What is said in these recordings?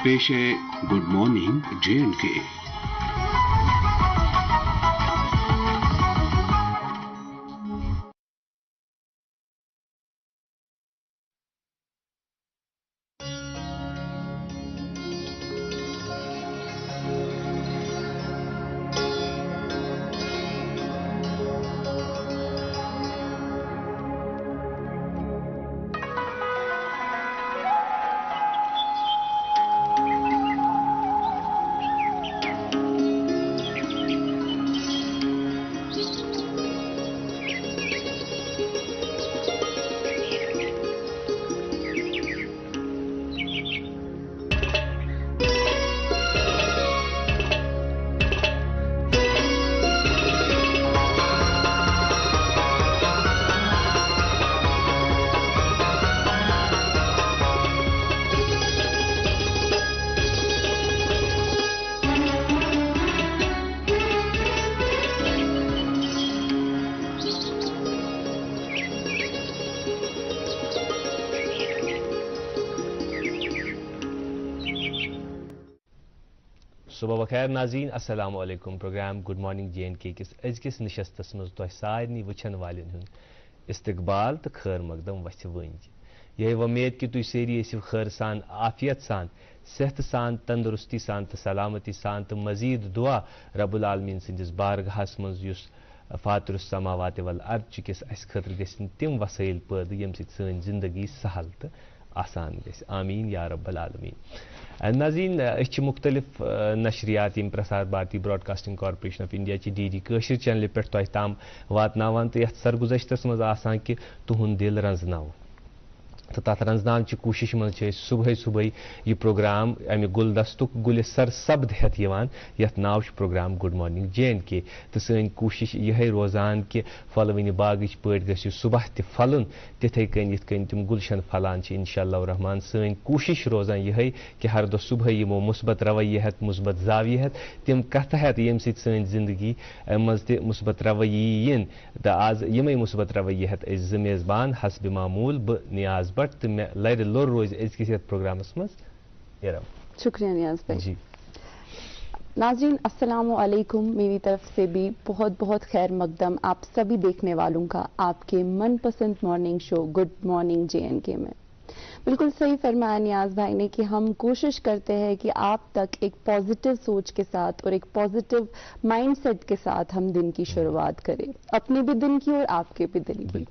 पेश है good morning J&K। सुबह बखैर नाज़रीन, अस्सलाम वालेकुम। प्रोग्राम गुड मॉर्निंग J&K किस अजकिस नशस्तस मज तोह सारनी वचन वालन हुंद इस्तकबाल तो खैर मकदम वथ वंज। यह उम्मीद कि तुम सारी ऐसो खैर सान, आफियत सान, सेहत सान, तंदुरुस्ती सान तो सलामती सान तो मजीद दुआ रब्बुल आलमीन सिंदिस बारगाहस मज युस फातिरुस समावाति वल अर्द किस अस खतर गसिन तिम वसाइल पैदा यम सित सन जिंदगी सहल तो आसान गस। आमीन या रब्बल आलमीन। नाज़रीन, अच्छे मुख्तलिफ नशरियात यम Prasar Bharati broadcasting corporation of India की DD कशिर चैनल पे तह ताम वातनावान तो यथ सरगुज़श्तस मज आसान कि तुहुंद दिल रंजनाव तो तथ रंजनान की कोशिश मज सुबह सुबह यह प्रोग्राम अमि गुलदस्तुक गुल सरसब्द हेत यथ नाव प्रोग्राम गुड मॉर्निंग J&K तो सन कोशिश यह रोजान कि फलवन बागच पे गु सुबह तह फलन तिथे कन यथ कन तम गुलशन फलान इंशाअल्लाह रहमान। सन कोशिश रोजान यह कि हर दो सुबह यमो मुस्बत रवैया हेत मुस्बत जाविया हेत तम कथ हेत यम सन जिंदगी मज त मुस्बत रवैया yin तो आज यमे मुस्बत रवैया हेत ज मेजबान हस्ब मामूल ब नियाज बट तो मैं लर लोर रोज अजकिस प्रोग्रामस मज। शुक्रिया नियाज भाई जी। नाज़रीन अस्सलामु अलैकुम, मेरी तरफ से भी बहुत बहुत खैर मकदम आप सभी देखने वालों का आपके मनपसंद morning show good morning J&K में। बिल्कुल सही फरमाया नियाज भाई ने कि हम कोशिश करते हैं कि आप तक एक पॉजिटिव सोच के साथ और एक पॉजिटिव माइंडसेट के साथ हम दिन की शुरुआत करें, अपने भी दिन की और आपके भी दिन की।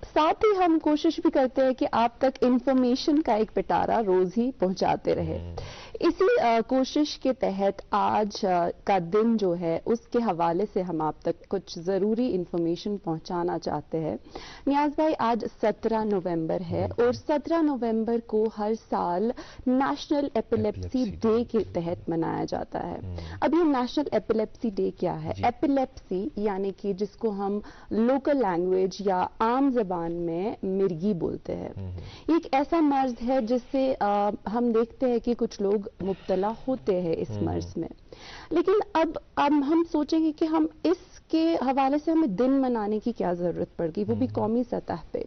साथ ही हम कोशिश भी करते हैं कि आप तक इंफॉर्मेशन का एक पिटारा रोज ही पहुंचाते रहे। इसी कोशिश के तहत आज का दिन जो है उसके हवाले से हम आप तक कुछ ज़रूरी इंफॉर्मेशन पहुंचाना चाहते हैं। नियाज भाई, आज 17 नवंबर है और 17 नवंबर को हर साल नेशनल एपिलेप्सी डे के तहत मनाया जाता है। अब ये नेशनल एपिलेप्सी डे क्या है? एपिलेप्सी यानी कि जिसको हम लोकल लैंग्वेज या आम जबान में मिर्गी बोलते हैं, ये एक ऐसा मर्ज है जिससे हम देखते हैं कि कुछ लोग मुब्तला होते हैं इस मर्ज में। लेकिन अब हम सोचेंगे कि हम इसके हवाले से हमें दिन मनाने की क्या जरूरत पड़ गई, वो भी कौमी सतह पे।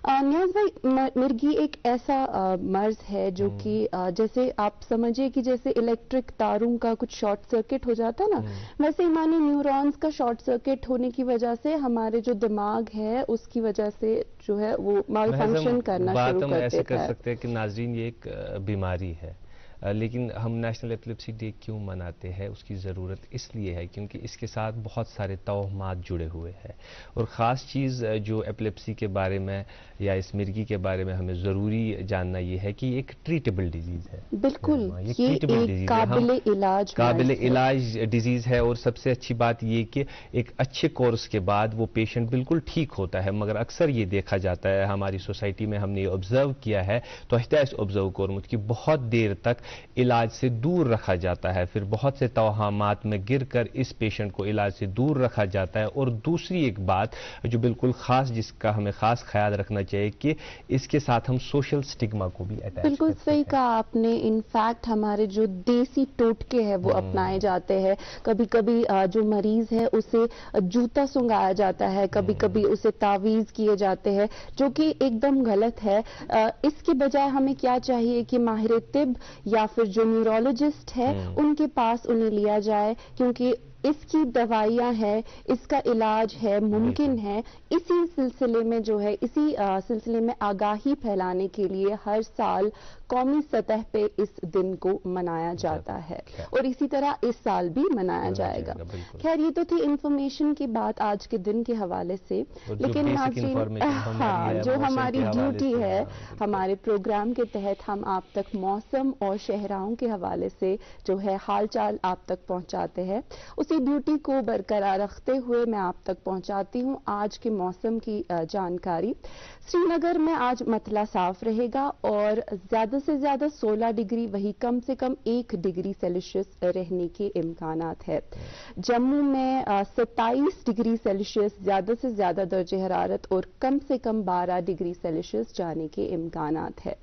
नियाज भाई, मिर्गी एक ऐसा मर्ज है जो कि जैसे आप समझिए कि जैसे इलेक्ट्रिक तारों का कुछ शॉर्ट सर्किट हो जाता है ना, वैसे ही माने न्यूरॉन्स का शॉर्ट सर्किट होने की वजह से हमारे जो दिमाग है उसकी वजह से जो है वो माल फंक्शन करना शुरू कर देता है। कर सकते हैं कि नाज़रीन ये एक बीमारी है, लेकिन हम नेशनल एपिलेप्सी डे क्यों मनाते हैं उसकी ज़रूरत इसलिए है क्योंकि इसके साथ बहुत सारे तौहमात जुड़े हुए हैं। और ख़ास चीज़ जो एपिलेप्सी के बारे में या इस मिर्गी के बारे में हमें ज़रूरी जानना ये है कि एक ट्रीटेबल डिजीज़ है। बिल्कुल, ये एक काबिल इलाज डिजीज़ है। और सबसे अच्छी बात ये कि एक अच्छे कोर्स के बाद वो पेशेंट बिल्कुल ठीक होता है। मगर अक्सर ये देखा जाता है हमारी सोसाइटी में, हमने ये ऑब्जर्व किया है तो ऑब्जर्व कोरमुत कि बहुत देर तक इलाज से दूर रखा जाता है, फिर बहुत से तवहामात में गिरकर इस पेशेंट को इलाज से दूर रखा जाता है। और दूसरी एक बात जो बिल्कुल खास, जिसका हमें खास ख्याल रखना चाहिए कि इसके साथ हम सोशल स्टिग्मा को भी अटैच बिल्कुल सही कहा आपने। इनफैक्ट हमारे जो देसी टोटके हैं वो अपनाए जाते हैं। कभी कभी जो मरीज है उसे जूता सुंघाया जाता है, कभी कभी उसे तावीज किए जाते हैं, जो कि एकदम गलत है। इसके बजाय हमें क्या चाहिए कि माहिर तिब या फिर जो न्यूरोलॉजिस्ट है उनके पास उन्हें लिया जाए, क्योंकि इसकी दवाइयां हैं, इसका इलाज है, मुमकिन है। इसी सिलसिले में जो है, इसी सिलसिले में आगाही फैलाने के लिए हर साल कौमी सतह पे इस दिन को मनाया जाता है और इसी तरह इस साल भी मनाया जाएगा। खैर, ये तो थी इंफॉर्मेशन की बात आज के दिन के हवाले से, लेकिन नाज़रीन, हाँ, जो हमारी ड्यूटी है हमारे प्रोग्राम के तहत, हम आप तक मौसम और शहराओं के हवाले से जो है हालचाल आप तक पहुंचाते हैं। उसी ड्यूटी को बरकरार रखते हुए मैं आप तक पहुंचाती हूं आज के मौसम की जानकारी। श्रीनगर में आज मतला साफ रहेगा और ज्यादा से ज्यादा 16 डिग्री, वही कम से कम 1 डिग्री सेल्सियस रहने के इम्कानात है। जम्मू में 27 डिग्री सेल्सियस ज्यादा से ज्यादा दर्जे हरारत और कम से कम 12 डिग्री सेल्सियस जाने के इम्कानात है।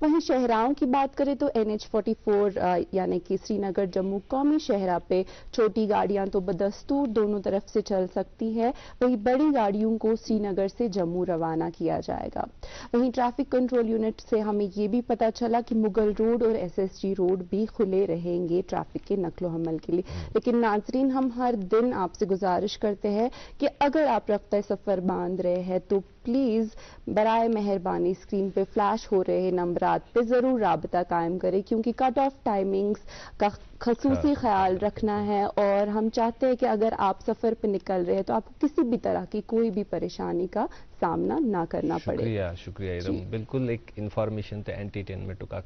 वहीं शहराओं की बात करें तो NH44 यानी कि श्रीनगर जम्मू कौमी शहरा पे छोटी गाड़ियां तो बदस्तूर दोनों तरफ से चल सकती है, वहीं बड़ी गाड़ियों को श्रीनगर से जम्मू रवाना किया जाएगा। वहीं ट्रैफिक कंट्रोल यूनिट से हमें ये भी पता चला कि मुगल रोड और SSG रोड भी खुले रहेंगे ट्रैफिक के नकलो हमल के लिए। लेकिन नाजरीन, हम हर दिन आपसे गुजारिश करते हैं कि अगर आप रफ्ता सफर बांध रहे हैं तो प्लीज बराए मेहरबानी स्क्रीन पे फ्लैश हो रहे नंबरात पे जरूर राबता कायम करें, क्योंकि कट ऑफ टाइमिंग्स का खसूसी ख्याल रखना है और हम चाहते हैं कि अगर आप सफर पे निकल रहे हैं तो आपको किसी भी तरह की कोई भी परेशानी का सामना ना करना पड़े। शुक्रिया इरम। बिल्कुल एक इंफॉर्मेशन तो एंटरटेनमेंट का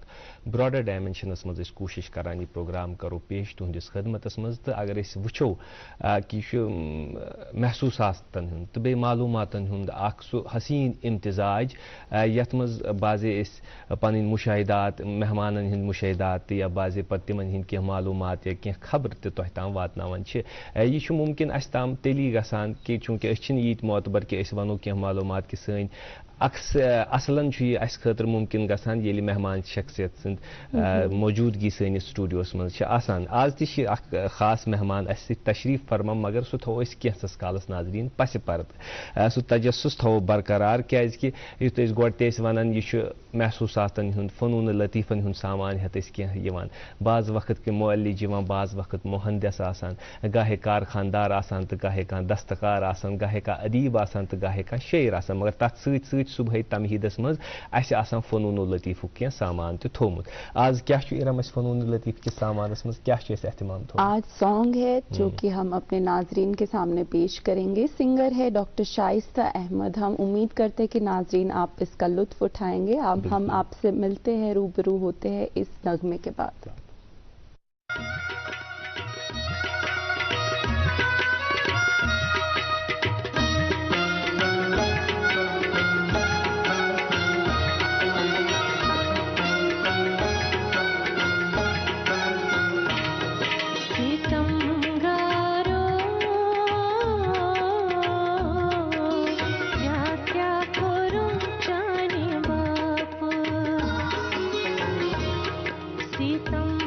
ब्रॉडर डायमेंशनस मज कोशिश करान ये प्रोग्राम करो पेश तुहंदिस खदमतस मज। तो अगर वो कि महसूस तो बे मालूमातन हुंद अख सु हसीन इम्तिजाज यथ मज बाजे पन मुशाहिदात, मेहमान हंद मुशाहिदात या बाजे पे तिमन हंद कह मालूमात या कह खबर तह ताम वातनावन यह मुमकिन अस ताम तेली गसान कि चूंकि यीत मोतबर कि वनो कह मालूमात कि सन असलन अस खतर मुमकिन गसान येली मेहमान शख्सियत सद मौजूदगी सनिस स्टूडियोस मज आसान। आज तक खास मेहमान अस तशरीफ फरमा, मगर सह थो कैंसस कालस नाजरीन पस पर्द सह तजस्सुस थो बरकरार, क्या युत गोटे वन यह महसूसातन हुंद फनून लतीफ़न हुंद सामान हेत कह बाज वक्त के मुअल्लिज बाज वक्त मुहंदिस आसान, गाहे कारखानदार आसान तो गाहे कह दस्तकार आसान, गाहे का अदीब आसान तो गाहे का शेर आसान, मगर तथ सत सुबह तमहीदस मज आसान फनून लतीफ़ कह सामान तो थोमुत। आज क्या इरम फनून लतीफ़ के सामानस मज क्या एहतमाम थो? आज सॉन्ग है जो कि हम अपने नाजरीन के सामने पेश करेंगे। सिंगर है डॉक्टर शाइस्ता अहमद। हम उम्मीद करते हैं कि नाजरीन आप इसका लुत्फ उठाएंगे। अब हम आपसे मिलते हैं, रूबरू होते हैं इस नगमे के बाद। सीतम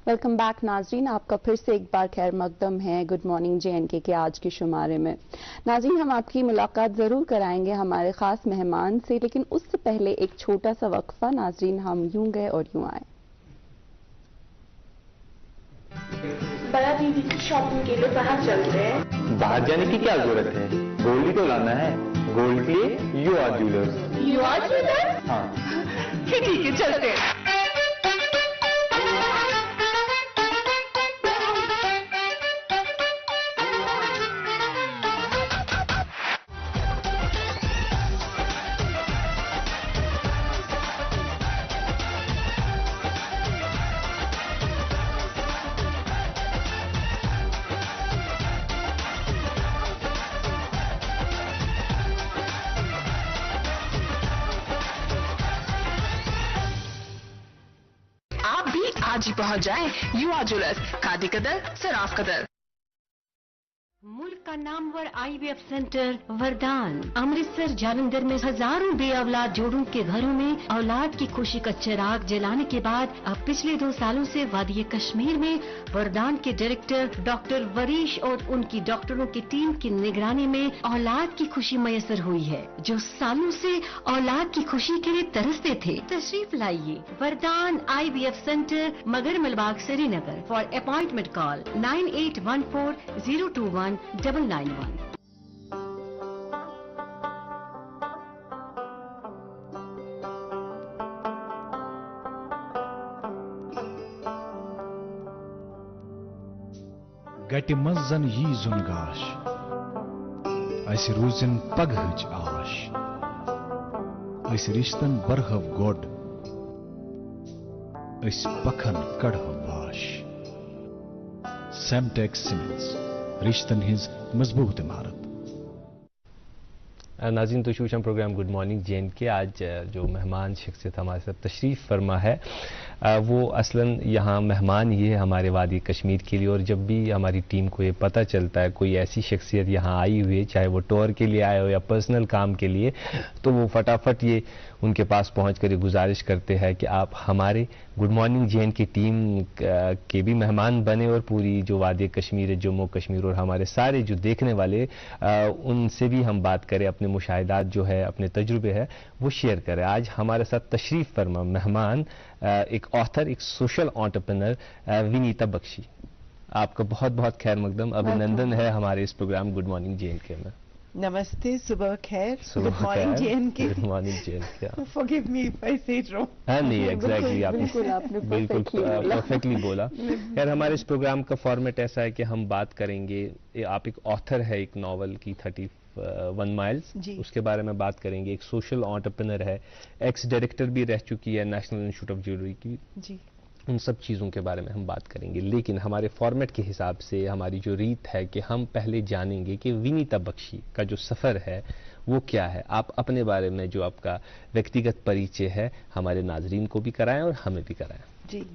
वेलकम बैक नाजरीन, आपका फिर से एक बार खैर मकदम है गुड मॉर्निंग JNK के आज के शुमारे में। नाजरीन, हम आपकी मुलाकात ज़रूर कराएंगे हमारे ख़ास मेहमान से, लेकिन उससे पहले एक छोटा सा वक्फा। नाजरीन, हम यूं गए और यूं आए। बड़ा दीदी की शॉपिंग के लिए बाहर चलते हैं। बाहर जाने की क्या जरूरत है, गोल्ड ही तो लाना है। गोल्ड के लिए you are jewellers. You are jewellers? हाँ, ठीक है, चलते हैं। आप भी आज ही पहुंच जाएं यू आर ज्वेलर्स, खादी कदर, सराफ कदर। मुल्क का नामवर IVF सेंटर वरदान अमृतसर जालंधर में हजारों बेऔलाद जोड़ों के घरों में औलाद की खुशी का चिराग जलाने के बाद अब पिछले 2 सालों से वादी कश्मीर में वरदान के डायरेक्टर डॉक्टर वरीश और उनकी डॉक्टरों की टीम की निगरानी में औलाद की खुशी मयसर हुई है। जो सालों से औलाद की खुशी के लिए तरसते थे, तशरीफ लाइए वरदान IVF centre, Magar Malbagh, Srinagar. For appointment call 9814 021 991। गटि मंज जन यी जुन गाश, अस रूजिन पगहच आश, अस रिश्तन बरहव गोड, अस पखन कड़हव वाश। सेमटेक सीमेंट्स, रिश्तन हिज मजबूत इमारत। नाज़रीन, तो शूशम प्रोग्राम गुड मॉर्निंग JNK। आज जो मेहमान शख्सियत हमारे साथ तशरीफ़ फरमा है वो असलन यहाँ मेहमान ये है हमारे वादी कश्मीर के लिए। और जब भी हमारी टीम को ये पता चलता है कोई ऐसी शख्सियत यहाँ आई हुई है, चाहे वो टूर के लिए आए हो या पर्सनल काम के लिए, तो वो फटाफट ये उनके पास पहुँच कर ये गुजारिश करते हैं कि आप हमारे गुड मॉर्निंग JNK टीम के भी मेहमान बने और पूरी जो वादी कश्मीर है, जम्मू कश्मीर और हमारे सारे जो देखने वाले उनसे भी हम बात करें, अपने मुशाहिदात जो है, अपने तजुर्बे है वो शेयर करें। आज हमारे साथ तशरीफ़ फरमा मेहमान एक ऑथर, एक सोशल एंटरप्रेन्योर विनीता बख्शी। आपका बहुत बहुत खैर मकदम, अभिनंदन है हमारे इस प्रोग्राम गुड मॉर्निंग JNK में। नमस्ते, सुबह खैर, good morning JNK। Good morning JNK। Forgive me if I से इट रॉन्ग। हाँ, नहीं, एग्जैक्टली आपने बिल्कुल परफेक्टली बोला। यार, हमारे इस प्रोग्राम का फॉर्मेट ऐसा है कि हम बात करेंगे, आप एक ऑथर है एक नॉवल की 31 माइल्स, उसके बारे में बात करेंगे। एक सोशल एंटरप्रेन्योर है, एक्स डायरेक्टर भी रह चुकी है नेशनल इंस्टीट्यूट ऑफ ज्वेलरी की जी। उन सब चीज़ों के बारे में हम बात करेंगे, लेकिन हमारे फॉर्मेट के हिसाब से हमारी जो रीत है कि हम पहले जानेंगे कि विनीता बख्शी का जो सफ़र है वो क्या है। आप अपने बारे में जो आपका व्यक्तिगत परिचय है हमारे नाजरीन को भी कराएं और हमें भी कराएं। जी,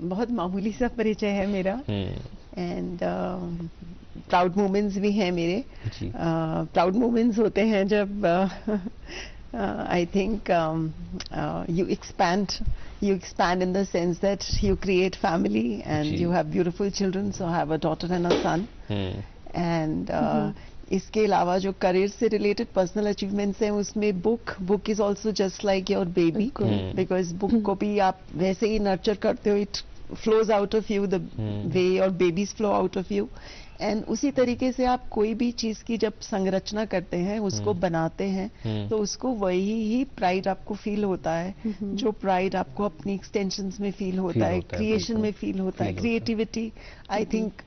बहुत मामूली सा परिचय है मेरा एंड प्राउड मोमेंट्स भी हैं मेरे। प्राउड मोमेंट्स होते हैं जब I think you expand in the sense that you create family and you have beautiful children. So I have a daughter and a son. And इसके अलावा जो करियर से रिलेटेड पर्सनल अचीवमेंट्स हैं उसमें book is also just like your baby, because book को भी आप वैसे ही नर्चर करते हो, it flows out of you the way your babies flow out of you. And उसी तरीके से आप कोई भी चीज की जब संरचना करते हैं, उसको बनाते हैं, तो उसको वही ही प्राइड आपको फील होता है, जो प्राइड आपको अपनी एक्सटेंशंस में फील होता है, क्रिएशन में फील होता है, क्रिएटिविटी। आई थिंक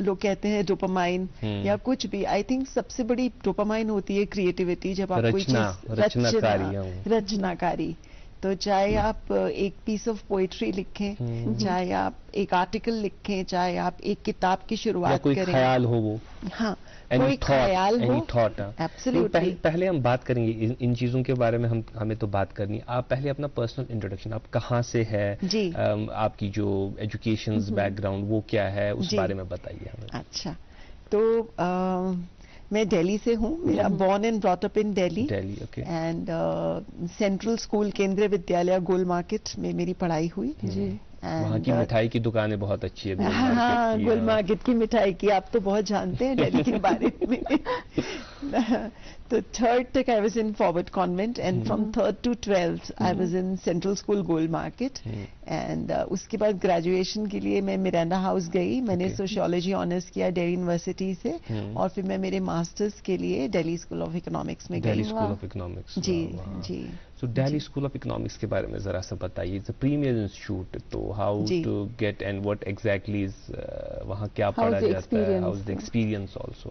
लोग कहते हैं डोपामाइन या कुछ भी, आई थिंक सबसे बड़ी डोपामाइन होती है क्रिएटिविटी, जब आप कोई चीज रचनाकारी। तो चाहे आप एक पीस ऑफ पोइट्री लिखें, चाहे आप एक आर्टिकल लिखें, चाहे आप एक किताब की शुरुआत कोई करें, ख्याल हो वो, हाँ कोई ख्याल हो, एब्सोल्युटली। पहले हम बात करेंगे इन चीजों के बारे में, हमें तो बात करनी। आप पहले अपना पर्सनल इंट्रोडक्शन, आप कहाँ से है, आपकी जो एजुकेशन बैकग्राउंड वो क्या है, उस बारे में बताइए हमें। अच्छा, तो मैं दिल्ली से हूँ, मेरा born and brought up in Delhi okay. And central school केंद्रीय विद्यालय गोल मार्केट में मेरी पढ़ाई हुई जी। वहाँ की मिठाई की दुकानें बहुत अच्छी है। हाँ, गोल मार्केट की मिठाई की आप तो बहुत जानते हैं दिल्ली के बारे में। तो थर्ड तक I was in forward convent and from third to 12th I was in central school Gol market and उसके बाद ग्रेजुएशन के लिए मैं मिरांडा हाउस गई। मैंने सोशियोलॉजी ऑनर्स किया दिल्ली यूनिवर्सिटी से और फिर मैं मेरे मास्टर्स के लिए दिल्ली स्कूल ऑफ इकोनॉमिक्स में गई। दिल्ली स्कूल ऑफ इकोनॉमिक्स जी जी। So Delhi school of economics के बारे में जरा सा बताइए। इट्स अ प्रीमियर इंस्टीट्यूट, तो how to get and what exactly is वहाँ क्या पढ़ा जाता है, how is the experience also?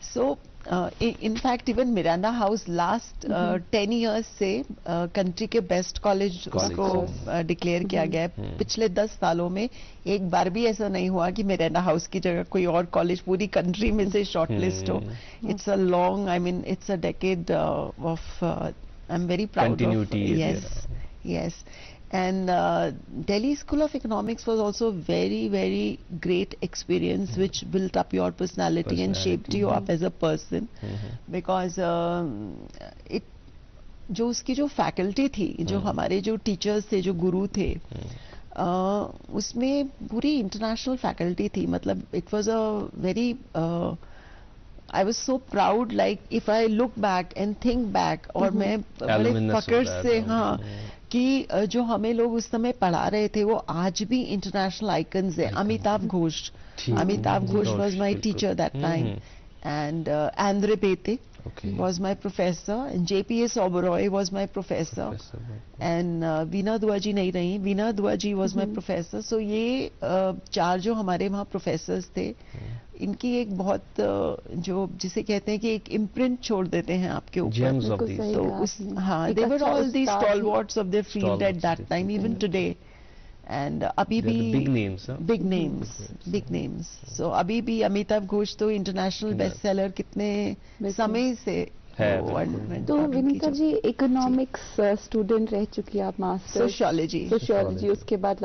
So, in fact, even Miranda House last 10 years से कंट्री के बेस्ट कॉलेज को डिक्लेयर किया गया है। पिछले 10 सालों में एक बार भी ऐसा नहीं हुआ कि मिरांडा हाउस की जगह कोई और कॉलेज पूरी कंट्री में से शॉर्टलिस्ट हो। It's a long, I mean it's a decade of, I am very proud of, yes. And Delhi School of Economics was also very great experience which built up your personality and shaped you up as a person because जो उसकी जो faculty थी, जो हमारे जो teachers थे, जो गुरु थे, उसमें पूरी इंटरनेशनल फैकल्टी थी। मतलब it was a very, I was so proud, like if I look back and think back, और मैं बड़े फकर से, हाँ, कि जो हमें लोग उस समय पढ़ा रहे थे वो आज भी इंटरनेशनल आइकन्स है। Amitabh Ghosh was my teacher that time, and Andre Bete was my professor, and JPS Oberoi was my professor, and Veena Dua ji नहीं रही, Veena Dua ji was my professor. So ये चार जो हमारे वहाँ प्रोफेसर्स थे, इनकी एक बहुत जो जिसे कहते हैं कि एक इम्प्रिंट छोड़ देते हैं आपके ऊपर। तो उस, हाँ, they were all the stalwarts of their field at that time, even today. And अभी भी big names. So अभी भी अमिताभ घोष तो इंटरनेशनल बेस्ट सेलर कितने समय से है। तो विनीता जी इकोनॉमिक्स स्टूडेंट रह चुकी है आप, मास्टर सोशियोलॉजी, उसके बाद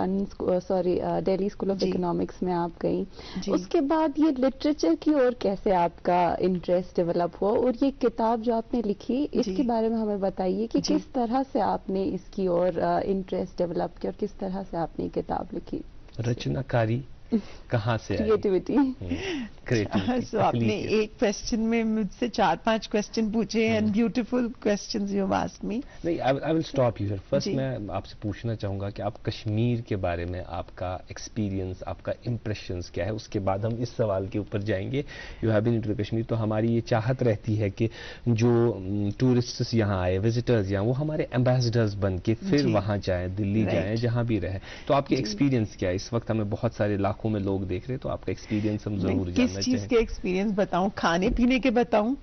दिल्ली स्कूल ऑफ इकोनॉमिक्स में आप गई। उसके बाद ये लिटरेचर की ओर कैसे आपका इंटरेस्ट डेवलप हुआ, और ये किताब जो आपने लिखी इसके बारे में हमें बताइए कि किस तरह से आपने इसकी ओर इंटरेस्ट डेवलप किया और किस तरह से आपने किताब लिखी? रचनाकारी कहाँ से क्रिएटिविटी? So आपने एक क्वेश्चन में मुझसे 4-5 क्वेश्चन पूछे and beautiful questions you asked me. नहीं, I will stop you here. First मैं आपसे पूछना चाहूंगा कि आप कश्मीर के बारे में आपका एक्सपीरियंस, आपका इम्प्रेशंस क्या है, उसके बाद हम इस सवाल के ऊपर जाएंगे। You have been into the Kashmir, तो हमारी ये चाहत रहती है कि जो टूरिस्ट्स यहाँ आए, विजिटर्स यहाँ, वो हमारे एम्बेसडर्स बन के फिर वहाँ जाएं, दिल्ली जाएं, जहाँ भी रहे। तो आपके एक्सपीरियंस क्या है? इस वक्त हमें बहुत सारे लाखों में लोग देख रहे, तो आपका एक्सपीरियंस हम जरूर जानना चाहेंगे। किस चीज के एक्सपीरियंस बताऊं? खाने पीने के बताऊं,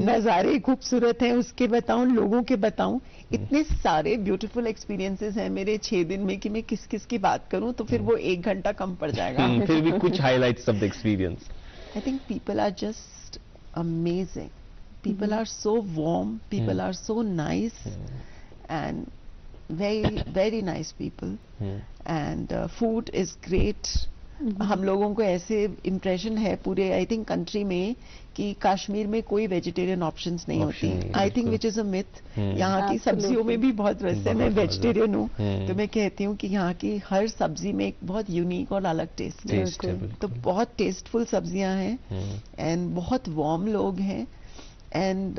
नजारे खूबसूरत हैं उसके बताऊं, लोगों के बताऊं? इतने सारे ब्यूटीफुल एक्सपीरियंसेस हैं मेरे 6 दिन में कि मैं किस किस की बात करूं तो फिर वो 1 घंटा कम पड़ जाएगा। फिर भी कुछ highlights of the experience. I think people are just amazing, people are so warm, people are so nice and very nice people, and food is great. हम लोगों को ऐसे इम्प्रेशन है पूरे आई थिंक कंट्री में कि कश्मीर में कोई वेजिटेरियन ऑप्शंस नहीं होती। I think which is a myth. यहाँ की सब्जियों में भी बहुत, वैसे मैं वेजिटेरियन हूँ तो मैं कहती हूँ कि यहाँ की हर सब्जी में एक बहुत यूनिक और अलग टेस्ट है। तो बहुत टेस्टफुल सब्जियां हैं एंड बहुत वार्म लोग हैं एंड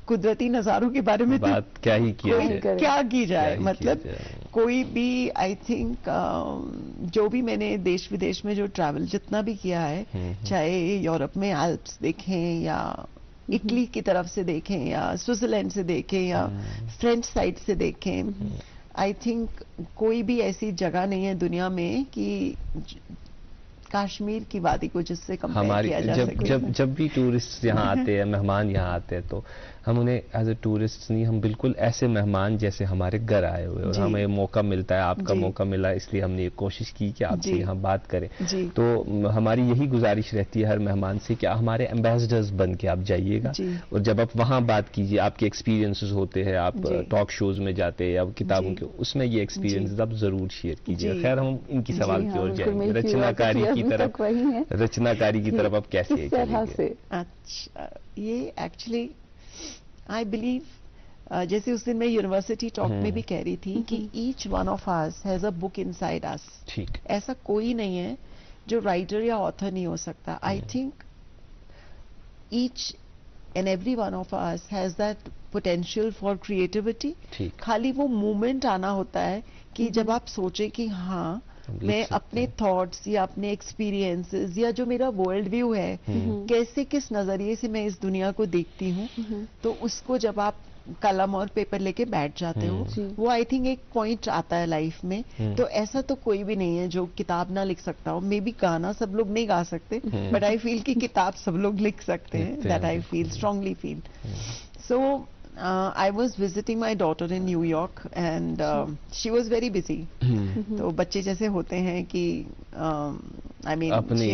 कुदरती नज़ारों के बारे में बात क्या ही क्या की जाए। मतलब कोई भी आई थिंक जो भी मैंने देश विदेश में जो ट्रैवल जितना भी किया है, चाहे यूरोप में एल्प्स देखें या इटली की तरफ से देखें या स्विट्जरलैंड से देखें या फ्रेंच साइड से देखें, आई थिंक कोई भी ऐसी जगह नहीं है दुनिया में कि कश्मीर की वादी को जिससे कंपेयर किया जा सके। जब भी टूरिस्ट यहाँ आते हैं, मेहमान यहाँ आते हैं, तो हम उन्हें एज ए टूरिस्ट नहीं, हम बिल्कुल ऐसे मेहमान जैसे हमारे घर आए हुए, और हमें मौका मिलता है, आपका मौका मिला, इसलिए हमने ये कोशिश की कि आपसे यहाँ बात करें। तो हमारी यही गुजारिश रहती है हर मेहमान से कि हमारे एम्बेसडर्स बन के आप जाइएगा, और जब आप वहाँ बात कीजिए, आपके एक्सपीरियंसेस होते हैं, आप टॉक शोज में जाते हैं या किताबों के, उसमें ये एक्सपीरियंस आप जरूर शेयर कीजिए। खैर हम इनकी सवाल की ओर जाएंगे, रचनाकारी की तरफ। रचनाकारी की तरफ आप कैसे चलेंगे? अच्छा, ये एक्चुअली आई बिलीव जैसे उस दिन मैं यूनिवर्सिटी टॉक में भी कह रही थी कि each one of us has a book inside us. ठीक, ऐसा कोई नहीं है जो राइटर या ऑथर नहीं हो सकता। I think each and every one of us has that potential for creativity. खाली वो मोमेंट आना होता है कि जब आप सोचे कि हाँ मैं अपने थॉट्स या अपने एक्सपीरियंसेस या जो मेरा वर्ल्ड व्यू है, कैसे किस नजरिए से मैं इस दुनिया को देखती हूँ, तो उसको जब आप कलम और पेपर लेके बैठ जाते हो, वो आई थिंक एक पॉइंट आता है लाइफ में। तो ऐसा तो कोई भी नहीं है जो किताब ना लिख सकता हो। मे बी गाना सब लोग नहीं गा सकते, बट आई फील कि किताब सब लोग लिख सकते हैं। That I feel, strongly feel. So I was visiting my daughter in New York and she was very busy. तो बच्चे जैसे होते हैं कि I mean अपने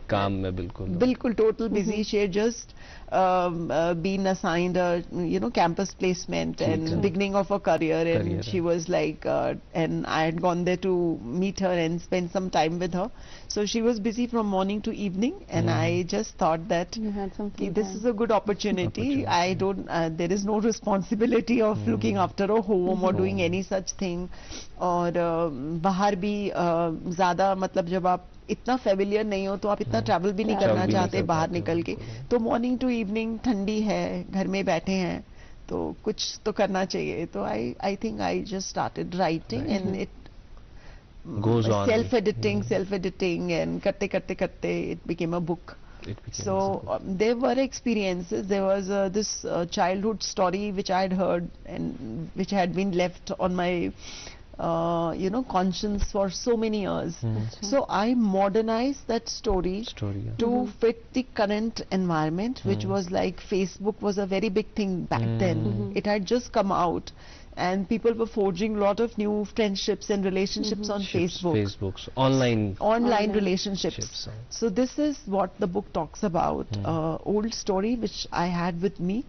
काम में बिल्कुल total busy. She had just been assigned a campus placement and beginning of a career, and she was like and I had gone there to meet her and spend some time with her. So she was busy from morning to evening, and I just thought that this is a good opportunity. I don't there is no responsibility of looking after a home or doing any such thing. और बाहर भी ज्यादा मतलब जब आप इतना familiar नहीं हो तो आप इतना ट्रैवल भी नहीं करना चाहते बाहर निकल के। तो मॉर्निंग टू इवनिंग ठंडी है, घर में बैठे हैं, तो कुछ तो करना चाहिए। तो I think I just started writing and it goes on, self editing and katte it became a book. So there were experiences. There was this childhood story which I had heard and which had been left on my conscience for so many years. So I modernized that story to fit the current environment, which was like Facebook was a very big thing back then. It had just come out, and people were forging a lot of new friendships and relationships on Facebook's online relationships. So this is what the book talks about. Old story which I had with me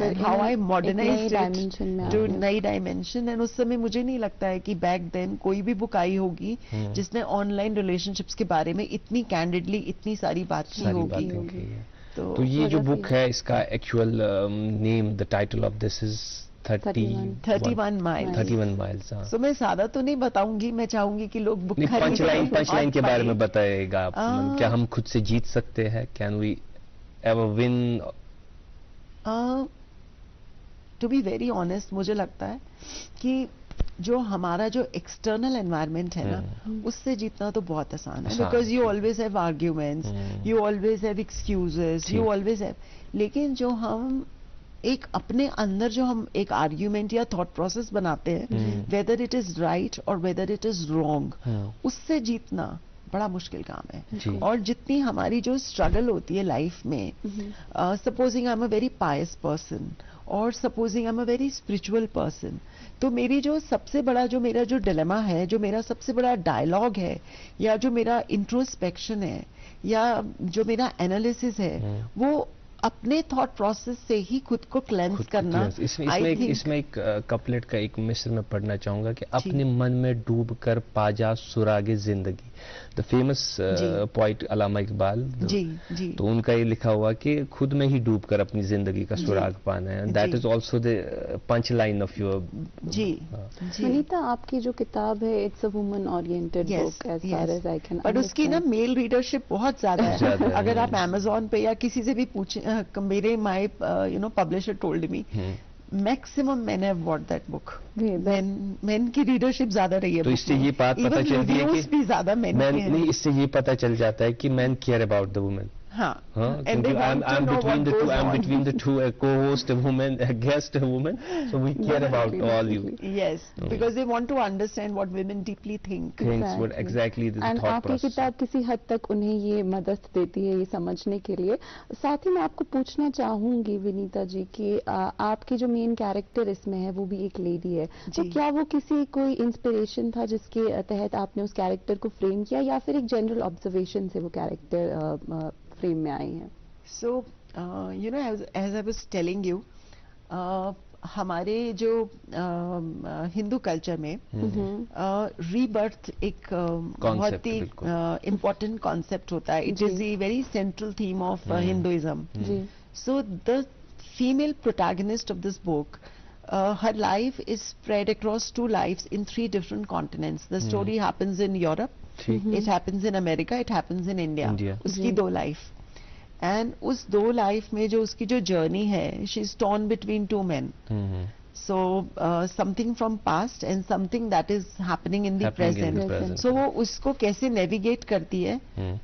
and how I modernized it to नई dimension. And उस समय मुझे नहीं लगता है कि back then कोई भी बुक आई होगी जिसने ऑनलाइन रिलेशनशिप्स के बारे में इतनी कैंडिडली इतनी सारी बात की होगी। तो ये जो बुक है, इसका actual name, the title of this is 31 miles। So मैं सादा तो नहीं बताऊंगी, मैं चाहूंगी कि लोग बुक खरीदें। पंचलाइन के बारे में बताएगा आप। क्या हम खुद से जीत सकते हैं? Can we ever win? To be very honest, मुझे लगता है कि जो हमारा जो एक्सटर्नल एनवायरनमेंट है ना, उससे जीतना तो बहुत आसान है। Because you always have arguments, you always have excuses, you always have. लेकिन जो हम एक अपने अंदर जो हम एक आर्ग्यूमेंट या थॉट प्रोसेस बनाते हैं, वेदर इट इज राइट और वेदर इट इज रॉन्ग, उससे जीतना बड़ा मुश्किल काम है। और जितनी हमारी जो स्ट्रगल होती है लाइफ में, supposing I am a very pious person और supposing I am a very spiritual person, तो मेरी जो सबसे बड़ा जो मेरा जो डिलेमा है, जो मेरा सबसे बड़ा डायलॉग है, या जो मेरा इंट्रोस्पेक्शन है, या जो मेरा एनालिसिस है, वो अपने थॉट प्रोसेस से ही खुद को क्लेंस करना। इसमें एक कपलेट का एक मिसर में पढ़ना चाहूंगा कि अपने मन में डूब कर पाजा सुरागे जिंदगी। द फेमस पोइट अल्लामा इकबाल, तो उनका ये लिखा हुआ कि खुद में ही डूब कर अपनी जिंदगी का सुराग पाना है। That is also the punch line of your. Sunita, आपकी जो किताब है, it's a woman oriented book as far as I can. But उसकी ना मेल रीडरशिप बहुत ज्यादा है। अगर आप Amazon पे या किसी से भी पूछे, मेरे my publisher told me maximum man have bought that book. Man की रीडरशिप ज्यादा रही है। तो इससे ये बात पता चलती है कि भी ज्यादा मैन नहीं, इससे ये पता चल जाता है कि man care about the women. हाँ, I'm between the two. I'm between the two. A co-host, a woman, a guest, a woman. So we care about all you. Yes, because they want to understand what women deeply think. Thinks what exactly the And thought आपकी process. किताब किसी हद तक उन्हें ये मदद देती है ये समझने के लिए। साथ ही मैं आपको पूछना चाहूंगी विनीता जी कि आपकी जो मेन कैरेक्टर इसमें है वो भी एक लेडी है, तो क्या वो किसी कोई इंस्पिरेशन था जिसके तहत आपने उस कैरेक्टर को फ्रेम किया, या फिर एक जनरल ऑब्जर्वेशन से वो कैरेक्टर फ्रेम में आई है? So, you know, as I was telling you, हमारे जो हिंदू कल्चर में रीबर्थ एक बहुत ही इम्पोर्टेंट कॉन्सेप्ट होता है. It is the very central theme of Hinduism. So the female protagonist of this book, her life is spread across 2 lives in 3 different continents. The story happens in Europe, it happens in America, it happens in India. उसकी 2 life. And उस 2 life में जो उसकी जो journey है, she is torn between 2 men. So something from past and something that is happening in the present. So वो उसको कैसे navigate करती है,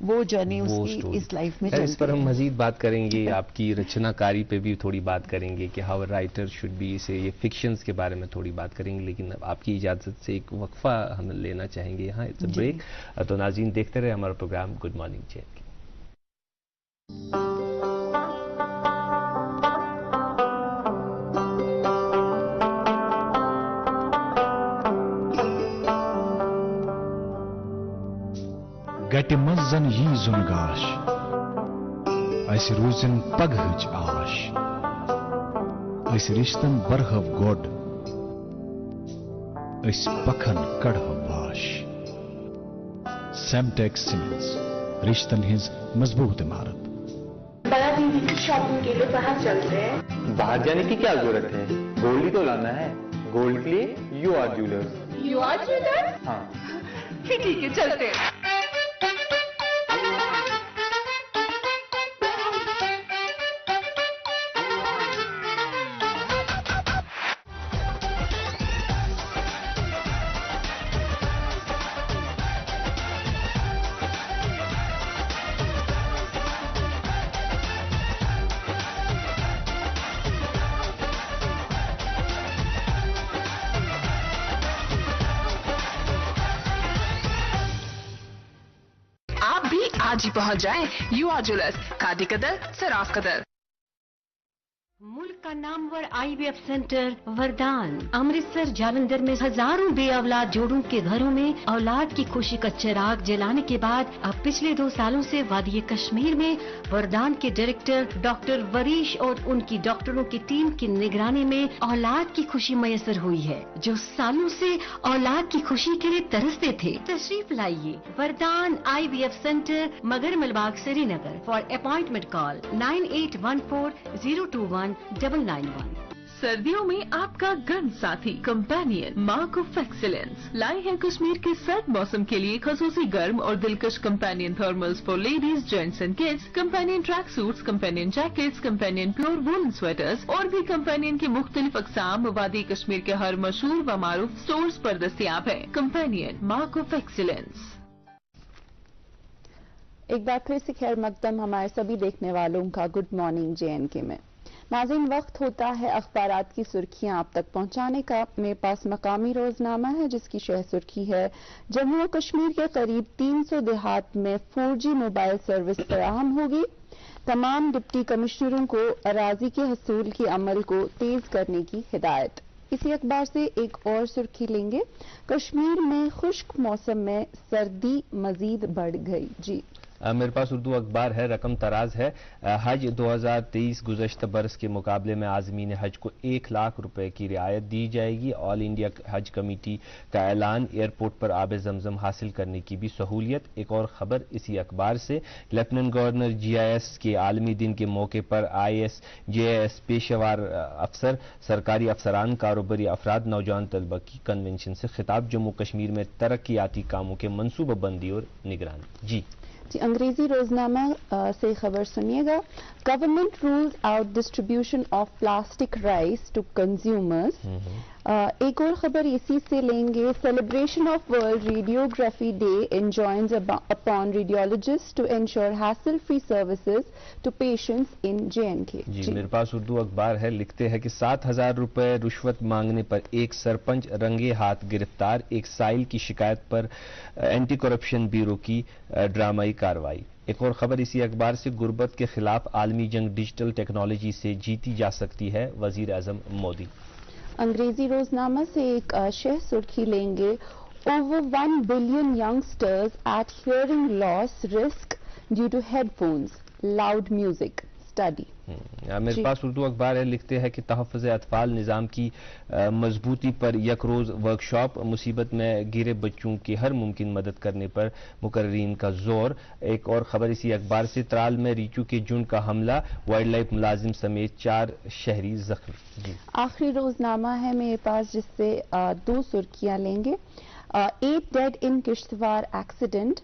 वो journey उसकी इस life में चलती है. इस पर हम मजीद बात करेंगे, आपकी रचनाकारी पे भी थोड़ी बात करेंगे कि हाउ राइटर शुड बी, से ये फिक्शंस के बारे में थोड़ी बात करेंगे, लेकिन आपकी इजाजत से एक वक्फा हम लेना चाहेंगे यहाँ. It's a break. तो नाज़रीन देखते रहे हमारा प्रोग्राम गुड मॉर्निंग जे.एन.के. गटि मंज जन यी जुनगाश अस रूजन पगहच आश अस रिश्तन बरहव गोड अस पखन कड़हव वाश. सेमटेक्स सीमेंट्स, रिश्तन हिंज मजबूत इमारत. बड़ा दीदी की शॉपिंग के लिए बाहर चलते हैं. बाहर जाने की क्या जरूरत है, गोल्ड ही तो लाना है. गोल्ड के लिए you are jewellers. You are jewellers? हाँ, ठीक है, चलते हैं. आज ही पहुंच जाएं यू आर ज्वेलर्स, खादी कदर, सराफ कदर. मुल्क का नामवर IVF सेंटर वरदान अमृतसर जालंधर में हजारों बेऔलाद जोड़ों के घरों में औलाद की खुशी का चिराग जलाने के बाद अब पिछले 2 सालों से वादी कश्मीर में वरदान के डायरेक्टर डॉक्टर वरीश और उनकी डॉक्टरों की टीम की निगरानी में औलाद की खुशी मयसर हुई है. जो सालों से औलाद की खुशी के लिए तरसते थे, तशरीफ लाइए वरदान IVF centre, Magar Malbagh, Srinagar. For appointment call 9814-021-991. सर्दियों में आपका गर्म साथी कंपेनियन मार्क ऑफ एक्सीलेंस लाए हैं कश्मीर के सर्द मौसम के लिए खसूसी गर्म और दिलकश companion thermals for ladies, gents and kids, companion track suits, companion jackets, companion pure woollen sweaters और भी कंपेनियन के मुख्तलिफ अकसाम वादी कश्मीर के हर मशहूर व मारूफ स्टोर्स पर दस्तियाब है. Companion mark of excellence. एक बार फिर से खैर मकदम हमारे सभी देखने वालों का गुड मॉर्निंग जे.एन.के में. नाज़रीन, वक्त होता है अखबारात की सुर्खियां आप तक पहुंचाने का. मेरे पास मकामी रोजनामा है जिसकी शह सुर्खी है, जम्मू और कश्मीर के करीब 300 देहात में 4G मोबाइल सर्विस फराहम होगी. तमाम डिप्टी कमिश्नरों को अराजी के हसूल के अमल को तेज करने की हिदायत. इसी अखबार से एक और सुर्खी लेंगे, कश्मीर में खुश्क मौसम में सर्दी मजीद बढ़ गई. जी मेरे पास उर्दू अखबार है, रकम तराज है. हज 2023 गुज़श्ता बरस के मुकाबले में आज़मीन हज को 1 लाख रुपए की रियायत दी जाएगी. ऑल इंडिया हज कमेटी का ऐलान, एयरपोर्ट पर आब जमजम हासिल करने की भी सहूलियत. एक और खबर इसी अखबार से, लेफ्टिनेंट गवर्नर GIS के आलमी दिन के मौके पर IAS JAS पेशेवर अफसर, सरकारी अफसरान, कारोबारी अफराद, नौजवान तलबा की कन्वेंशन से खिताब. जम्मू कश्मीर में तरक्याती कामों के मनसूबाबंदी और निगरानी. जी अंग्रेजी रोजनामा से खबर सुनिएगा, government rules out distribution of plastic rice to consumers. एक और खबर इसी से लेंगे। Celebration of world radiography day enjoins upon radiologists to ensure hassle-free services to patients in J&K। जी मेरे पास उर्दू अखबार है, लिखते हैं कि 7,000 रुपए रुश्वत मांगने पर एक सरपंच रंगे हाथ गिरफ्तार। एक साइल की शिकायत पर एंटी करप्शन ब्यूरो की ड्रामाई कार्रवाई। एक और खबर इसी अखबार से, गुर्बत के खिलाफ आलमी जंग डिजिटल टेक्नोलॉजी से जीती जा सकती है, वजीर आजम मोदी। अंग्रेजी रोजनामा से एक शह सुर्खी लेंगे। Over 1 billion youngsters at hearing loss risk due to headphones loud music study. मेरे पास उर्दू अखबार है, लिखते हैं कि तहफ़्फ़ुज़ अतफ़ाल निज़ाम की मजबूती पर एक रोज़ वर्कशॉप। मुसीबत में गिरे बच्चों की हर मुमकिन मदद करने पर मुकर्रीन का जोर। एक और खबर इसी अखबार से, त्राल में रीचू के झुंड का हमला, वाइल्ड लाइफ मुलाजिम समेत 4 शहरी जख्मी। आखिरी रोजनामा है मेरे पास जिससे 2 सुर्खियां लेंगे। 8 dead in Kishtwar accident,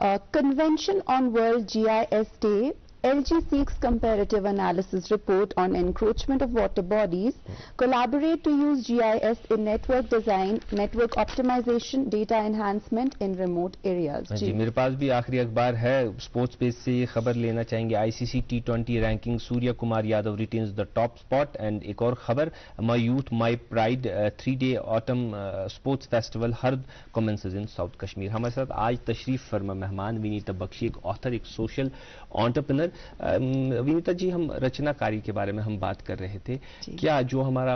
convention on world GIS day, LG seeks comparative analysis report on encroachment of water bodies, collaborate to use GIS in network design, network optimization, data enhancement in remote areas। जी मेरे पास भी आखिरी अखबार है, sports page से ये खबर लेना चाहेंगे। ICC T20 ranking, Surya Kumar Yadav retains the top spot. And एक और खबर, माई youth my pride 3-day autumn sports festival Hard commences in south Kashmir. हमारे साथ आज तशरीफ फरमा मेहमान विनीता बख्शी, एक ऑथर, एक सोशल एंटरप्रेन्योर। विनीता जी, हम रचनाकारी के बारे में हम बात कर रहे थे। क्या जो हमारा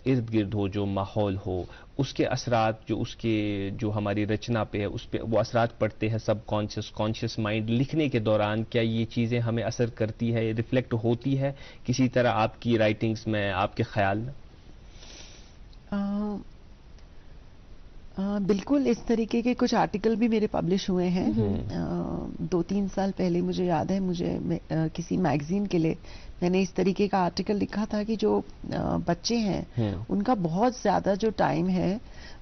इर्द गिर्द हो, जो माहौल हो, उसके असरात जो हमारी रचना पे है, उस पे वो असरात पड़ते हैं सबकॉन्शियस, कॉन्शियस माइंड लिखने के दौरान? क्या ये चीज़ें हमें असर करती है, रिफ्लेक्ट होती है किसी तरह आपकी राइटिंग्स में, आपके ख्याल में? बिल्कुल, इस तरीके के कुछ आर्टिकल भी मेरे पब्लिश हुए हैं। 2-3 साल पहले मुझे याद है, किसी मैगजीन के लिए मैंने इस तरीके का आर्टिकल लिखा था कि जो बच्चे हैं उनका बहुत ज्यादा जो टाइम है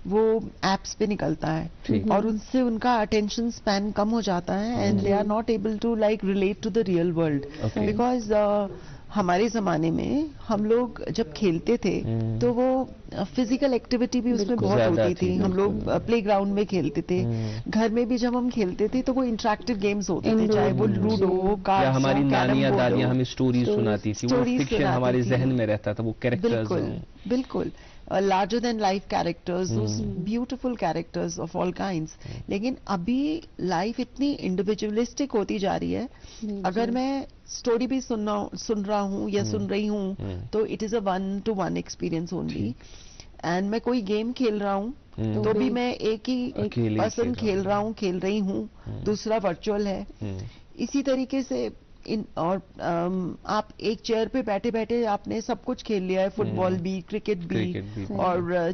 वो एप्स पे निकलता है और उनसे उनका अटेंशन स्पैन कम हो जाता है and they are not able to like relate to the real world. Because हमारे जमाने में हम लोग जब खेलते थे तो वो फिजिकल एक्टिविटी भी उसमें बहुत होती थी। हम लोग प्लेग्राउंड में खेलते थे, घर में भी जब हम खेलते थे तो वो इंटरेक्टिव गेम्स होते थे, चाहे वो लूडो, कार्ड्स, हमारी नानियां दादियां हमें स्टोरी सुनाती थी, वो फिक्शन हमारे जहन में रहता था, वो कैरेक्टर्स। बिल्कुल larger than life characters, those beautiful characters of all kinds। लेकिन अभी लाइफ इतनी इंडिविजुअलिस्टिक होती जा रही है, अगर मैं स्टोरी भी सुन रहा हूँ या सुन रही हूँ तो it is a 1-to-1 experience only. And मैं कोई गेम खेल रहा हूँ तो भी मैं एक ही पर्सन खेल रही हूँ, दूसरा वर्चुअल है। इसी तरीके से और आप एक चेयर पे बैठे बैठे आपने सब कुछ खेल लिया है, फुटबॉल भी, क्रिकेट भी और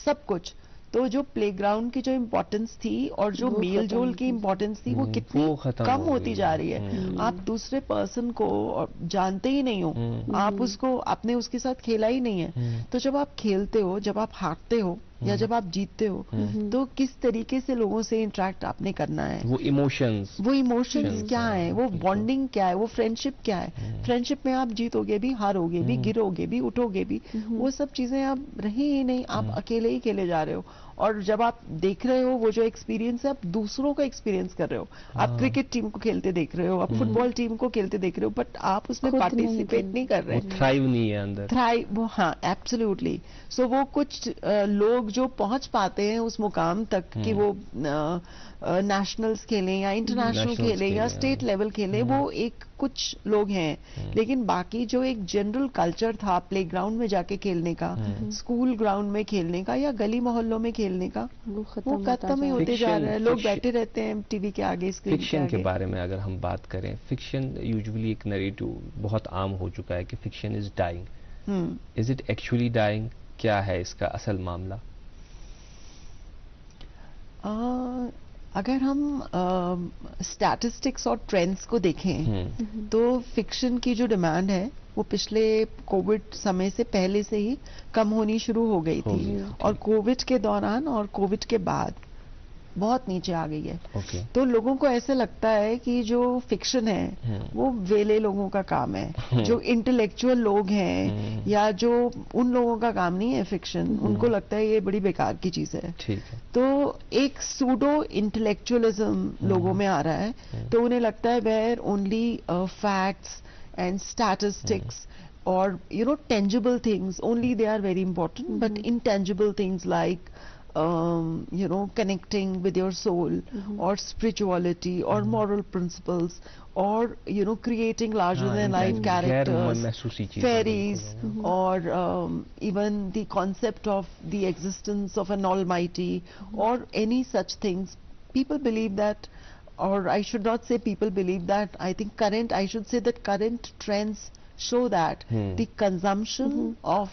सब कुछ। तो जो प्लेग्राउंड की जो इम्पोर्टेंस थी और जो मेल जोल की इम्पोर्टेंस थी वो कितनी कम होती जा रही है। आप दूसरे पर्सन को जानते ही नहीं हो, आप आपने उसके साथ खेला ही नहीं है, तो जब आप खेलते हो, जब आप हारते हो या जब आप जीतते हो तो किस तरीके से लोगों से इंटरेक्ट आपने करना है, वो इमोशंस क्या है, वो बॉन्डिंग क्या है, वो फ्रेंडशिप क्या है। फ्रेंडशिप में आप जीतोगे भी, हारोगे भी, गिरोगे भी, उठोगे भी, वो सब चीजें आप रही ही नहीं, आप अकेले ही खेले जा रहे हो। और जब आप देख रहे हो वो जो एक्सपीरियंस है, आप दूसरों का एक्सपीरियंस कर रहे हो। आप क्रिकेट टीम को खेलते देख रहे हो, आप फुटबॉल टीम को खेलते देख रहे हो, बट आप उसमें पार्टिसिपेट नहीं कर रहे, थ्राइव नहीं है अंदर, वो हाँ एब्सोल्युटली। सो वो कुछ लोग जो पहुंच पाते हैं उस मुकाम तक कि वो नेशनल्स खेलें या इंटरनेशनल खेलें या स्टेट लेवल खेलें, वो एक कुछ लोग हैं। लेकिन बाकी जो एक जनरल कल्चर था प्लेग्राउंड में जाके खेलने का, स्कूल ग्राउंड में खेलने का या गली मोहल्लों में खेलने का, वो खत्म ही होते जा रहा है। लोग बैठे रहते हैं टीवी के आगे, स्क्रीन के आगे। फिक्शन के बारे में अगर हम बात करें, फिक्शन यूजुअली एक नरेटिव बहुत आम हो चुका है कि fiction is dying. Is it actually dying? क्या है इसका असल मामला? अगर हम स्टैटिस्टिक्स और ट्रेंड्स को देखें तो फिक्शन की जो डिमांड है वो पिछले कोविड समय से पहले से ही कम होनी शुरू हो गई थी, और कोविड के दौरान और कोविड के बाद बहुत नीचे आ गई है। Okay. तो लोगों को ऐसे लगता है कि जो फिक्शन है वो वेले लोगों का काम है, जो इंटेलेक्चुअल लोग हैं या जो उन लोगों का काम नहीं है फिक्शन, उनको लगता है ये बड़ी बेकार की चीज है। ठीक है। तो एक सूडो इंटेलेक्चुअलिज्म लोगों में आ रहा है, तो उन्हें लगता है where only facts and statistics or tangible things only, they are very important, but intangible things like connecting with your soul or spirituality or moral principles or creating larger than life characters, fairies, or even the concept of the existence of an almighty or any such things. People believe that, or I should not say people believe that, I should say that current trends show that the consumption of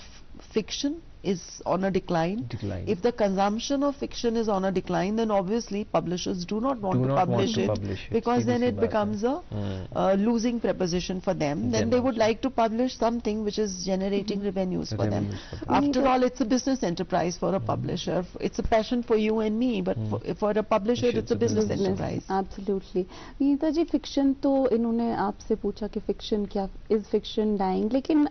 fiction is on a decline. If the consumption of fiction is on a decline, then obviously publishers do not want to publish it, because then it becomes a losing proposition for them. Then they would like to publish something which is generating revenues for them. After all, it's a business enterprise for a publisher. It's a passion for you and me, but for a publisher, it's a business enterprise. Absolutely. Nita ji, fiction तो इन्होंने आपसे पूछा कि fiction क्या, is fiction dying, लेकिन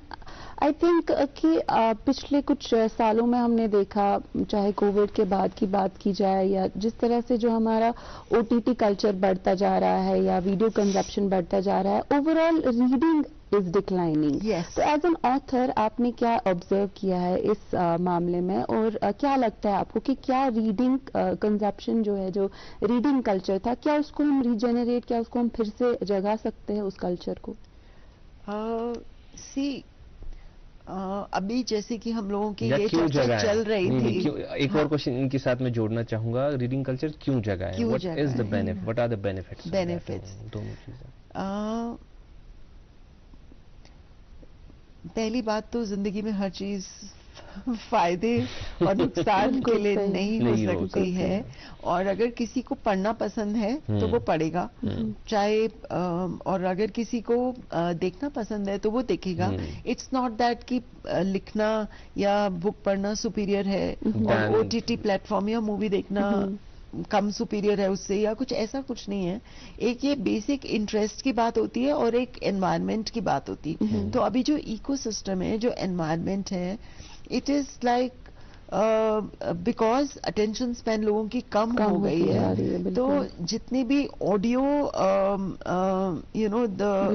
I think कि पिछले कुछ सालों में हमने देखा, चाहे कोविड के बाद की बात की जाए या जिस तरह से जो हमारा ओटीटी कल्चर बढ़ता जा रहा है या वीडियो कंजप्शन बढ़ता जा रहा है, ओवरऑल रीडिंग इज डिक्लाइनिंग। तो एज एन ऑथर आपने क्या ऑब्जर्व किया है इस मामले में, और क्या लगता है आपको कि क्या रीडिंग कंजप्शन जो है, जो रीडिंग कल्चर था, क्या उसको हम रीजेनरेट, क्या उसको हम फिर से जगा सकते हैं उस कल्चर को? अभी जैसे कि हम लोगों की ये चर्चा चल रही थी, एक और क्वेश्चन इनके साथ मैं जोड़ना चाहूंगा, रीडिंग कल्चर क्यों जगह है, what is the benefit, what are the benefits? दोनों चीजें। पहली बात तो जिंदगी में हर चीज फायदे और नुकसान के लिए नहीं हो सकती है, और अगर किसी को पढ़ना पसंद है तो वो पढ़ेगा, चाहे और अगर किसी को देखना पसंद है तो वो देखेगा। इट्स नॉट दैट कि लिखना या बुक पढ़ना सुपीरियर है और ओटीटी प्लेटफॉर्म या मूवी देखना कम सुपीरियर है उससे, या कुछ ऐसा कुछ नहीं है। एक ये बेसिक इंटरेस्ट की बात होती है और एक एनवायरनमेंट की बात होती है। तो अभी जो इकोसिस्टम है, जो एनवायरनमेंट है, it is like because attention span लोगों की कम हो गई है, तो जितनी भी ऑडियो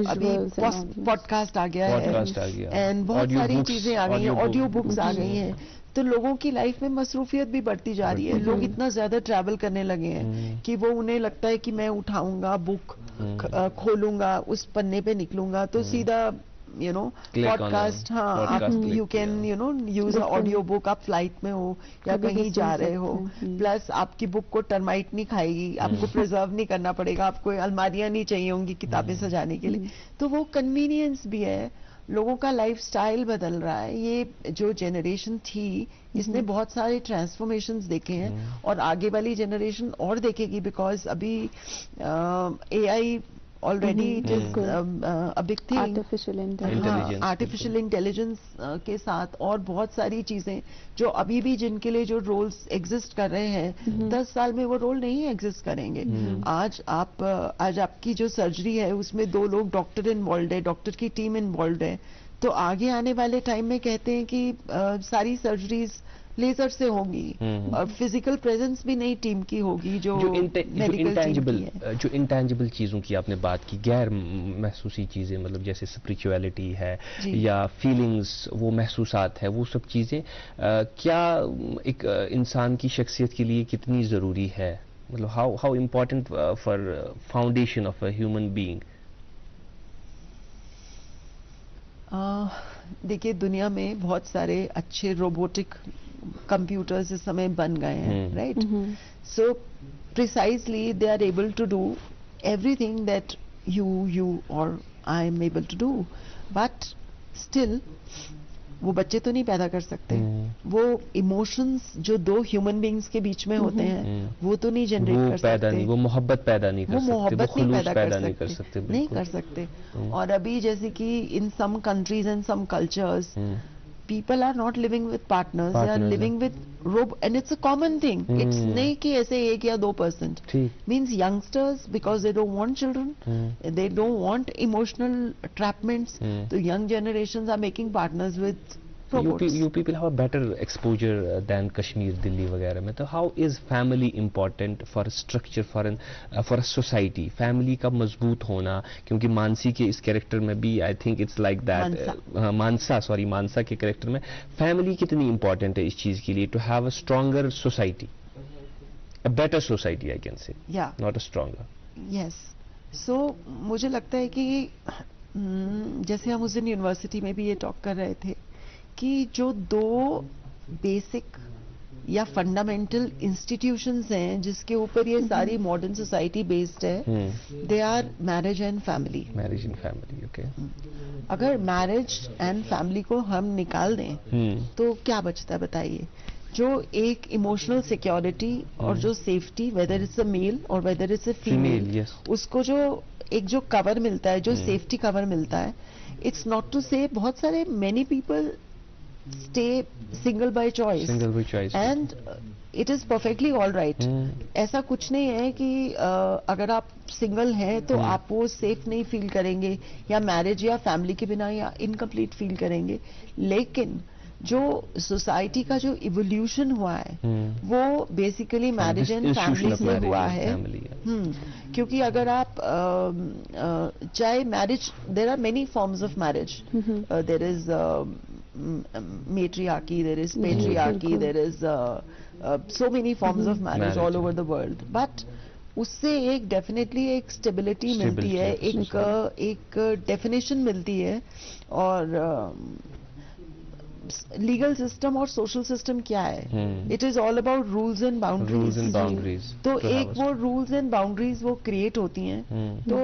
अभी पॉडकास्ट आ गया है एंड बहुत सारी चीजें आ गई हैं, ऑडियो बुक्स आ गई हैं, तो लोगों की लाइफ में मसरूफियत भी बढ़ती जा रही है। लोग इतना ज्यादा ट्रैवल करने लगे हैं कि वो उन्हें लगता है कि मैं उठाऊंगा बुक, खोलूंगा, उस पन्ने पे निकलूंगा तो सीधा पॉडकास्ट, हाँ, आप you can use audio book, आप फ्लाइट में हो या कहीं जा रहे हो, प्लस आपकी बुक को टर्माइट नहीं खाएगी, आपको प्रिजर्व नहीं करना पड़ेगा, आपको अलमारियां नहीं चाहिए होंगी किताबें सजाने के लिए, तो वो कन्वीनियंस भी है। लोगों का लाइफस्टाइल बदल रहा है। ये जो जनरेशन थी इसने बहुत सारे ट्रांसफॉर्मेशंस देखे हैं और आगे वाली जनरेशन और देखेगी, बिकॉज अभी AI already it is a big thing, artificial intelligence के साथ और बहुत सारी चीजें जो अभी भी जिनके लिए जो रोल्स एग्जिस्ट कर रहे हैं 10 साल में वो रोल नहीं एग्जिस्ट करेंगे। आज आपकी जो सर्जरी है उसमें 2 लोग डॉक्टर इन्वॉल्व है, डॉक्टर की टीम इन्वॉल्व है, तो आगे आने वाले टाइम में कहते हैं कि सारी सर्जरीज लेजर से होंगी और फिजिकल प्रेजेंस भी नई टीम की होगी जो इंटेंजिबल चीजों की आपने बात की, गैर महसूसी चीजें, मतलब जैसे स्पिरिचुअलिटी है या फीलिंग्स, वो महसूसात है, वो सब चीजें क्या एक इंसान की शख्सियत के लिए कितनी जरूरी है, मतलब how important for foundation of a human being? देखिए, दुनिया में बहुत सारे अच्छे रोबोटिक कंप्यूटर्स इस समय बन गए हैं, right? So precisely they are able to do everything that you और I am able to do, but still वो बच्चे तो नहीं पैदा कर सकते। वो इमोशंस जो 2 ह्यूमन बीइंग्स के बीच में होते हैं वो तो नहीं जनरेट कर सकते, वो मोहब्बत पैदा नहीं कर सकते, वो मोहब्बत नहीं पैदा कर सकते। और अभी जैसे कि in some countries and some cultures people are not living with partners, they are living with and it's a common thing. It's नहीं कि ऐसे 1 या 2%. Means youngsters, because they don't want children, they don't want emotional entrapments. So young generations are making partners with robots. You people have a better exposure than Kashmir, Delhi वगैरह में. तो how is family important for structure, for a society? Family का मजबूत होना, क्योंकि मानसी के इस character में भी I think it's like that. मानसा के कैरेक्टर में family कितनी important है इस चीज के लिए, to have a stronger society, a better society I can say, not a stronger. Yes. So मुझे लगता है कि जैसे हम उस दिन यूनिवर्सिटी में भी ये टॉक कर रहे थे कि जो 2 बेसिक या फंडामेंटल इंस्टीट्यूशंस हैं जिसके ऊपर ये सारी मॉडर्न सोसाइटी बेस्ड है, they are marriage and family. Marriage and family, okay. अगर मैरिज एंड फैमिली को हम निकाल दें तो क्या बचता है बताइए? जो एक इमोशनल सिक्योरिटी और जो safety, whether it's a male और वेदर इट्स अ फीमेल, उसको जो एक जो कवर मिलता है, जो सेफ्टी कवर मिलता है, इट्स नॉट टू से बहुत सारे many people stay single by choice and it is perfectly all right. ऐसा कुछ नहीं है कि अगर आप सिंगल हैं तो आप वो सेफ नहीं फील करेंगे या मैरिज या फैमिली के बिना या इनकम्प्लीट फील करेंगे. लेकिन जो सोसाइटी का जो इवोल्यूशन हुआ है वो बेसिकली मैरिज एंड फैमिली से हुआ है. क्योंकि अगर आप चाहे marriage, there are many forms of marriage. There is matriarchy, there is patriarchy, there is so many forms of marriage all over the world. But उससे एक डेफिनेटली एक स्टेबिलिटी मिलती है, एक डेफिनेशन मिलती है. और लीगल सिस्टम और सोशल सिस्टम क्या है? It is all about rules and boundaries. तो एक वो रूल्स एंड बाउंड्रीज वो क्रिएट होती हैं. तो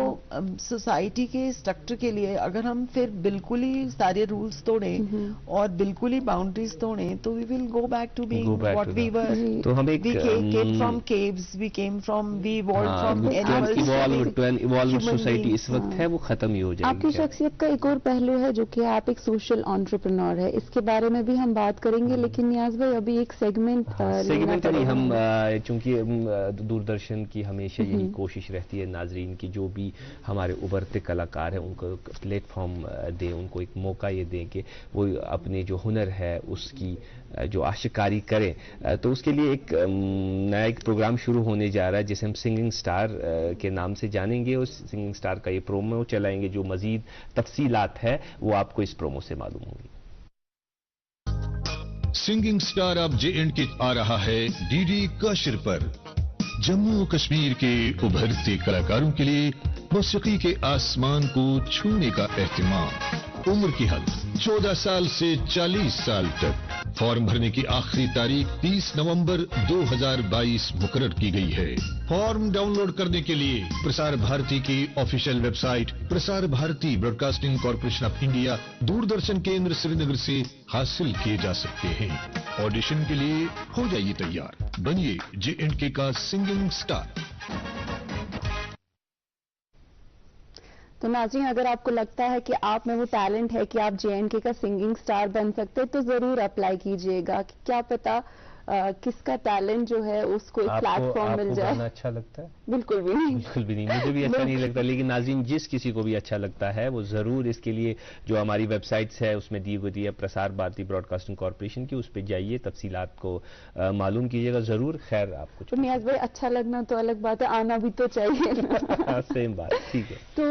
सोसाइटी के स्ट्रक्चर के लिए अगर हम फिर बिल्कुल ही सारे रूल्स तोड़ें और बिल्कुल ही बाउंड्रीज तोड़ें तो we will go back to being what we were. तो हम we came from caves, we evolved from animals. Evolved society इस वक्त है वो खत्म ही हो जाएगी. आपकी शख्सियत का एक और पहलू है जो कि आप एक सोशल एंटरप्रेन्योर है. इसके बारे में भी हम बात करेंगे, लेकिन नियाज भाई अभी एक सेगमेंट नहीं, हम चूंकि दूरदर्शन की हमेशा यही कोशिश रहती है नाजरीन की जो भी हमारे उभरते कलाकार हैं उनको प्लेटफॉर्म दें, उनको एक मौका ये दें कि वो अपने जो हुनर है उसकी जो आशिकारी करें. तो उसके लिए एक नया एक प्रोग्राम शुरू होने जा रहा है जिसे हम सिंगिंग स्टार के नाम से जानेंगे. उस सिंगिंग स्टार का ये प्रोमो चलाएंगे. जो मजीद तफसीलात है वो आपको इस प्रोमो से मालूम होंगी. सिंगिंग स्टार अब J&K आ रहा है डीडी काशिर पर. जम्मू कश्मीर के उभरते कलाकारों के लिए मौसीकी के आसमान को छूने का एहतिमाम. उम्र की हद 14 साल से 40 साल तक. फॉर्म भरने की आखिरी तारीख 30 नवंबर 2022 मुकर्रर की गई है. फॉर्म डाउनलोड करने के लिए प्रसार भारती की official website Prasar Bharati broadcasting corporation of India Doordarshan Kendra Srinagar से हासिल किए जा सकते हैं. ऑडिशन के लिए हो जाइए तैयार, बनिए J&K का सिंगिंग स्टार. तो नाज़रीन, अगर आपको लगता है कि आप में वो टैलेंट है कि आप J&K का सिंगिंग स्टार बन सकते हैं तो जरूर अप्लाई कीजिएगा. क्या पता किसका टैलेंट जो है उसको एक प्लेटफॉर्म मिल जाए. अच्छा लगता है? बिल्कुल भी नहीं. बिल्कुल भी नहीं, मुझे भी अच्छा नहीं लगता. लेकिन नाज़रीन जिस किसी को भी अच्छा लगता है वो जरूर इसके लिए जो हमारी वेबसाइट्स है उसमें दी हुई है प्रसार भारती ब्रॉडकास्टिंग कॉरपोरेशन की, उस पर जाइए, तफसीलात को मालूम कीजिएगा जरूर. खैर आपको तो नियाज भाई अच्छा लगना तो अलग बात है, आना भी तो चाहिए. सेम बात, ठीक है. तो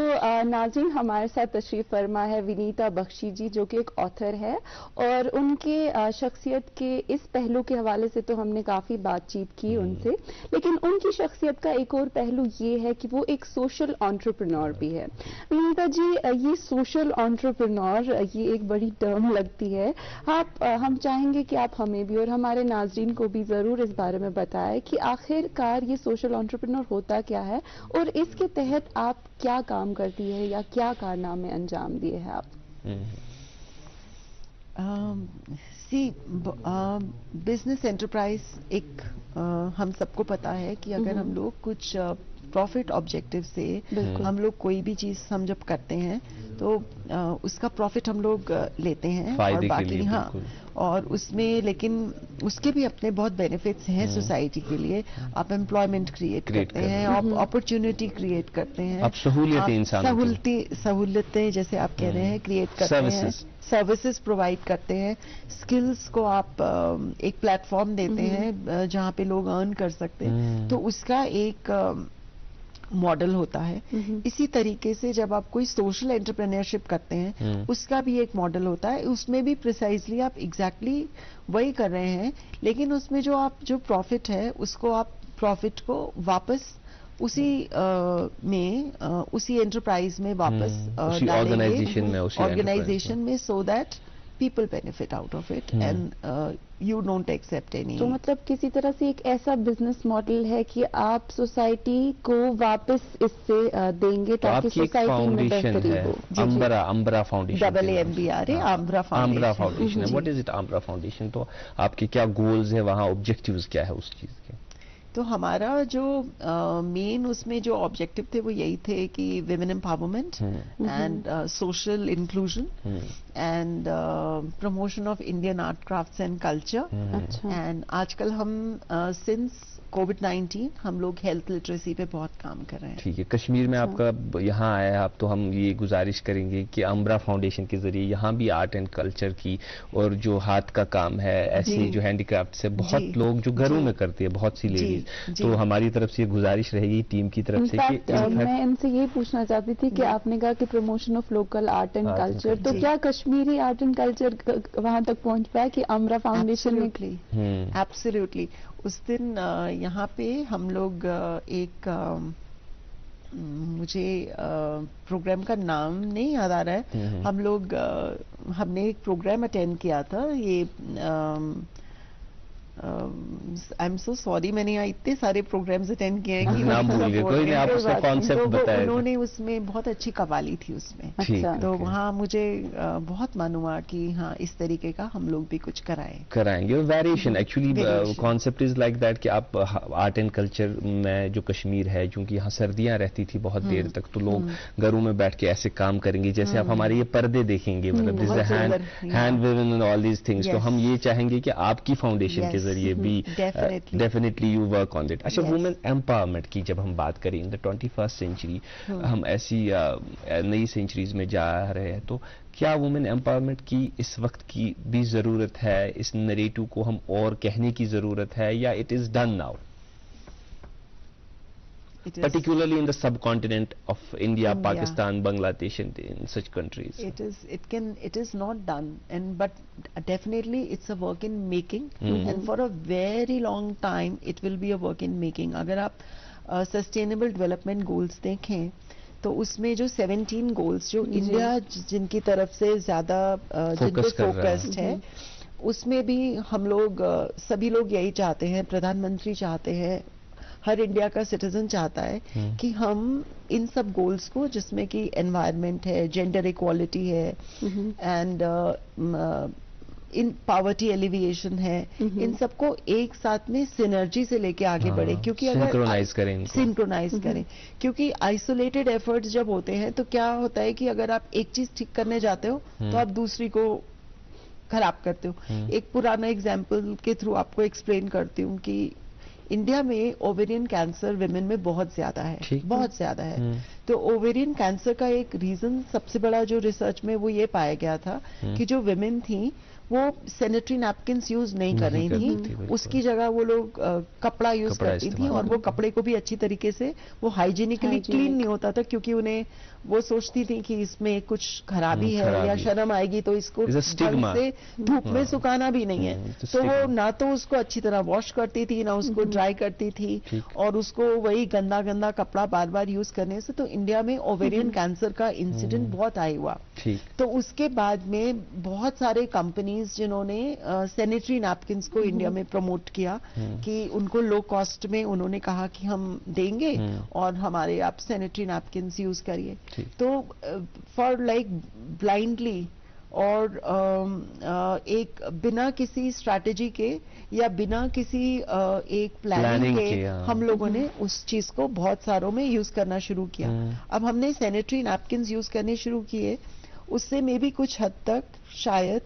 नाज़रीन हमारे साथ तशरीफ फरमा है विनीता बख्शी जी जो कि एक ऑथर है और उनके शख्सियत के इस पहलू के हवाले से तो हमने काफी बातचीत की उनसे, लेकिन उनकी शख्सियत का एक और पहलू ये है कि वो एक सोशल एंटरप्रेन्योर भी है. विनीता जी, ये सोशल एंटरप्रेन्योर ये एक बड़ी टर्म लगती है. हम चाहेंगे कि आप हमें भी और हमारे नाजरीन को भी जरूर इस बारे में बताएं कि आखिरकार ये सोशल एंटरप्रेन्योर होता क्या है और इसके तहत आप क्या काम करती है या क्या कारनामे अंजाम दिए हैं आप. बिजनेस एंटरप्राइज एक हम सबको पता है कि अगर हम लोग कुछ प्रॉफिट ऑब्जेक्टिव से हम लोग कोई भी चीज हम जब करते हैं तो उसका प्रॉफिट हम लोग लेते हैं और बाकी हाँ, और उसमें लेकिन उसके भी अपने बहुत बेनिफिट्स हैं सोसाइटी के लिए। आप एम्प्लॉयमेंट क्रिएट करते हैं, आप अपॉर्चुनिटी क्रिएट करते हैं, आप सहूलतें जैसे आप कह रहे हैं क्रिएट करते हैं, सर्विसेज प्रोवाइड करते हैं, स्किल्स को आप एक प्लेटफॉर्म देते हैं जहां पे लोग अर्न कर सकते हैं, तो उसका एक मॉडल होता है। इसी तरीके से जब आप कोई सोशल एंटरप्रेन्योरशिप करते हैं उसका भी एक मॉडल होता है। उसमें भी प्रिसाइजली आप एग्जैक्टली वही कर रहे हैं, लेकिन उसमें जो प्रॉफिट है उसको आप प्रॉफिट को वापस उसी उसी एंटरप्राइज में वापस ऑर्गेनाइजेशन में so that people benefit out of it and you don't accept any। तो मतलब किसी तरह से एक ऐसा बिजनेस मॉडल है कि आप सोसाइटी को वापस इससे देंगे ताकि सोसाइटी में बेहतरी हो। Aambra foundation, AAMBRA Aambra foundation है। What is it Aambra foundation? तो आपके क्या गोल्स है वहाँ, ऑब्जेक्टिव्स क्या है उस चीज के? तो हमारा जो मेन उसमें जो ऑब्जेक्टिव थे वो यही थे कि women empowerment and social inclusion and promotion of Indian art crafts and culture. And आजकल हम सिंस कोविड-19 हम लोग हेल्थ लिटरेसी पे बहुत काम कर रहे हैं। ठीक है, कश्मीर में आपका यहाँ आया है आप, तो हम ये गुजारिश करेंगे कि अम्बरा फाउंडेशन के जरिए यहाँ भी आर्ट एंड कल्चर की और जो हाथ का काम है, ऐसे जो हैंडीक्राफ्ट से बहुत लोग जो घरों में करते हैं, बहुत सी लेडीज, तो हमारी तरफ से ये गुजारिश रहेगी टीम की तरफ से कि मैं इनसे ये पूछना चाहती थी कि आपने कहा कि promotion of local art and culture, तो क्या कश्मीरी आर्ट एंड कल्चर वहां तक पहुंच पाया कि अम्बरा फाउंडेशन में? एब्सोल्युटली। उस दिन यहाँ पे हम लोग एक मुझे प्रोग्राम का नाम नहीं याद आ रहा है, हम लोग हमने एक प्रोग्राम अटेंड किया था। ये आई एम सो सॉरी, मैंने यहाँ इतने सारे प्रोग्राम्स अटेंड किए हैं कि नाम भूल गए। कोई नहीं, आप उसका कॉन्सेप्ट बताएं। उन्होंने उसमें बहुत अच्छी कव्वाली थी उसमें। अच्छा। तो वहाँ मुझे बहुत मन हुआ कि हाँ इस तरीके का हम लोग भी कुछ कराएंगे। Variation actually concept is like that कि आप आर्ट एंड कल्चर में जो कश्मीर है, क्योंकि यहाँ सर्दियाँ रहती थी बहुत देर तक, तो लोग घरों में बैठ के ऐसे काम करेंगे जैसे आप हमारे ये पर्दे देखेंगे, मतलब hand woven and all these things. तो हम ये चाहेंगे कि आपकी फाउंडेशन के जरिए भी definitely you work on it. अच्छा, वुमेन एम्पावरमेंट की जब हम बात करें इन द 21st सेंचुरी, हम ऐसी नई सेंचुरीज में जा रहे हैं, तो क्या वुमेन एम्पावरमेंट की इस वक्त की भी जरूरत है? इस नरेटिव को हम और कहने की जरूरत है या it is done now? particularly in the subcontinent of India, Pakistan, Bangladesh, and in such countries. It is not done, but definitely it's a work in making, and for a very long time it will be a work in making. अगर आप sustainable development goals देखें तो उसमें जो 17 goals जो India जिनकी तरफ से ज्यादा जिन पे फोकस्ड है, उसमें भी हम लोग सभी लोग यही चाहते हैं, प्रधानमंत्री चाहते हैं, हर इंडिया का सिटीजन चाहता है कि हम इन सब गोल्स को, जिसमें कि एनवायरनमेंट है, जेंडर इक्वालिटी है, एंड इन पॉवर्टी एलिविएशन है, इन सबको एक साथ में सिनर्जी से लेके आगे बढ़े। क्योंकि अगर सिंक्रोनाइज करें, क्योंकि आइसोलेटेड एफर्ट्स जब होते हैं तो क्या होता है कि अगर आप एक चीज ठीक करने जाते हो तो आप दूसरी को खराब करते हो। एक पुराना एग्जाम्पल के थ्रू आपको एक्सप्लेन करती हूँ कि इंडिया में ओवेरियन कैंसर विमेन में बहुत ज्यादा है, बहुत ज्यादा है। तो ओवेरियन कैंसर का एक रीजन सबसे बड़ा जो रिसर्च में वो ये पाया गया था कि जो विमेन थी वो सैनिटरी नैपकिन्स यूज नहीं कर रही थी, उसकी जगह वो लोग कपड़ा यूज करती थी, और वो कपड़े को भी अच्छी तरीके से वो हाइजीनिकली क्लीन नहीं होता था, क्योंकि उन्हें वो सोचती थी कि इसमें कुछ खराबी है या शर्म आएगी, तो इसको ढंग से धूप में सुखाना भी नहीं है। तो वो ना तो उसको अच्छी तरह वॉश करती थी, ना उसको ड्राई करती थी, और उसको वही गंदा गंदा कपड़ा बार बार यूज करने से तो इंडिया में ओवेरियन कैंसर का इंसिडेंट बहुत हाई हुआ। तो उसके बाद में बहुत सारे कंपनीज जिन्होंने सैनिटरी नैपकिन्स को इंडिया में प्रमोट किया कि उनको लो कॉस्ट में उन्होंने कहा कि हम देंगे और हमारे आप सैनिटरी नैपकिन्स यूज करिए। तो फॉर लाइक ब्लाइंडली और एक बिना किसी स्ट्रैटेजी के या बिना किसी एक प्लानिंग के हम लोगों ने उस चीज को बहुत सारों में यूज करना शुरू किया। अब हमने सैनिटरी नैपकिन्स यूज करने शुरू किए, उससे मे भी कुछ हद तक शायद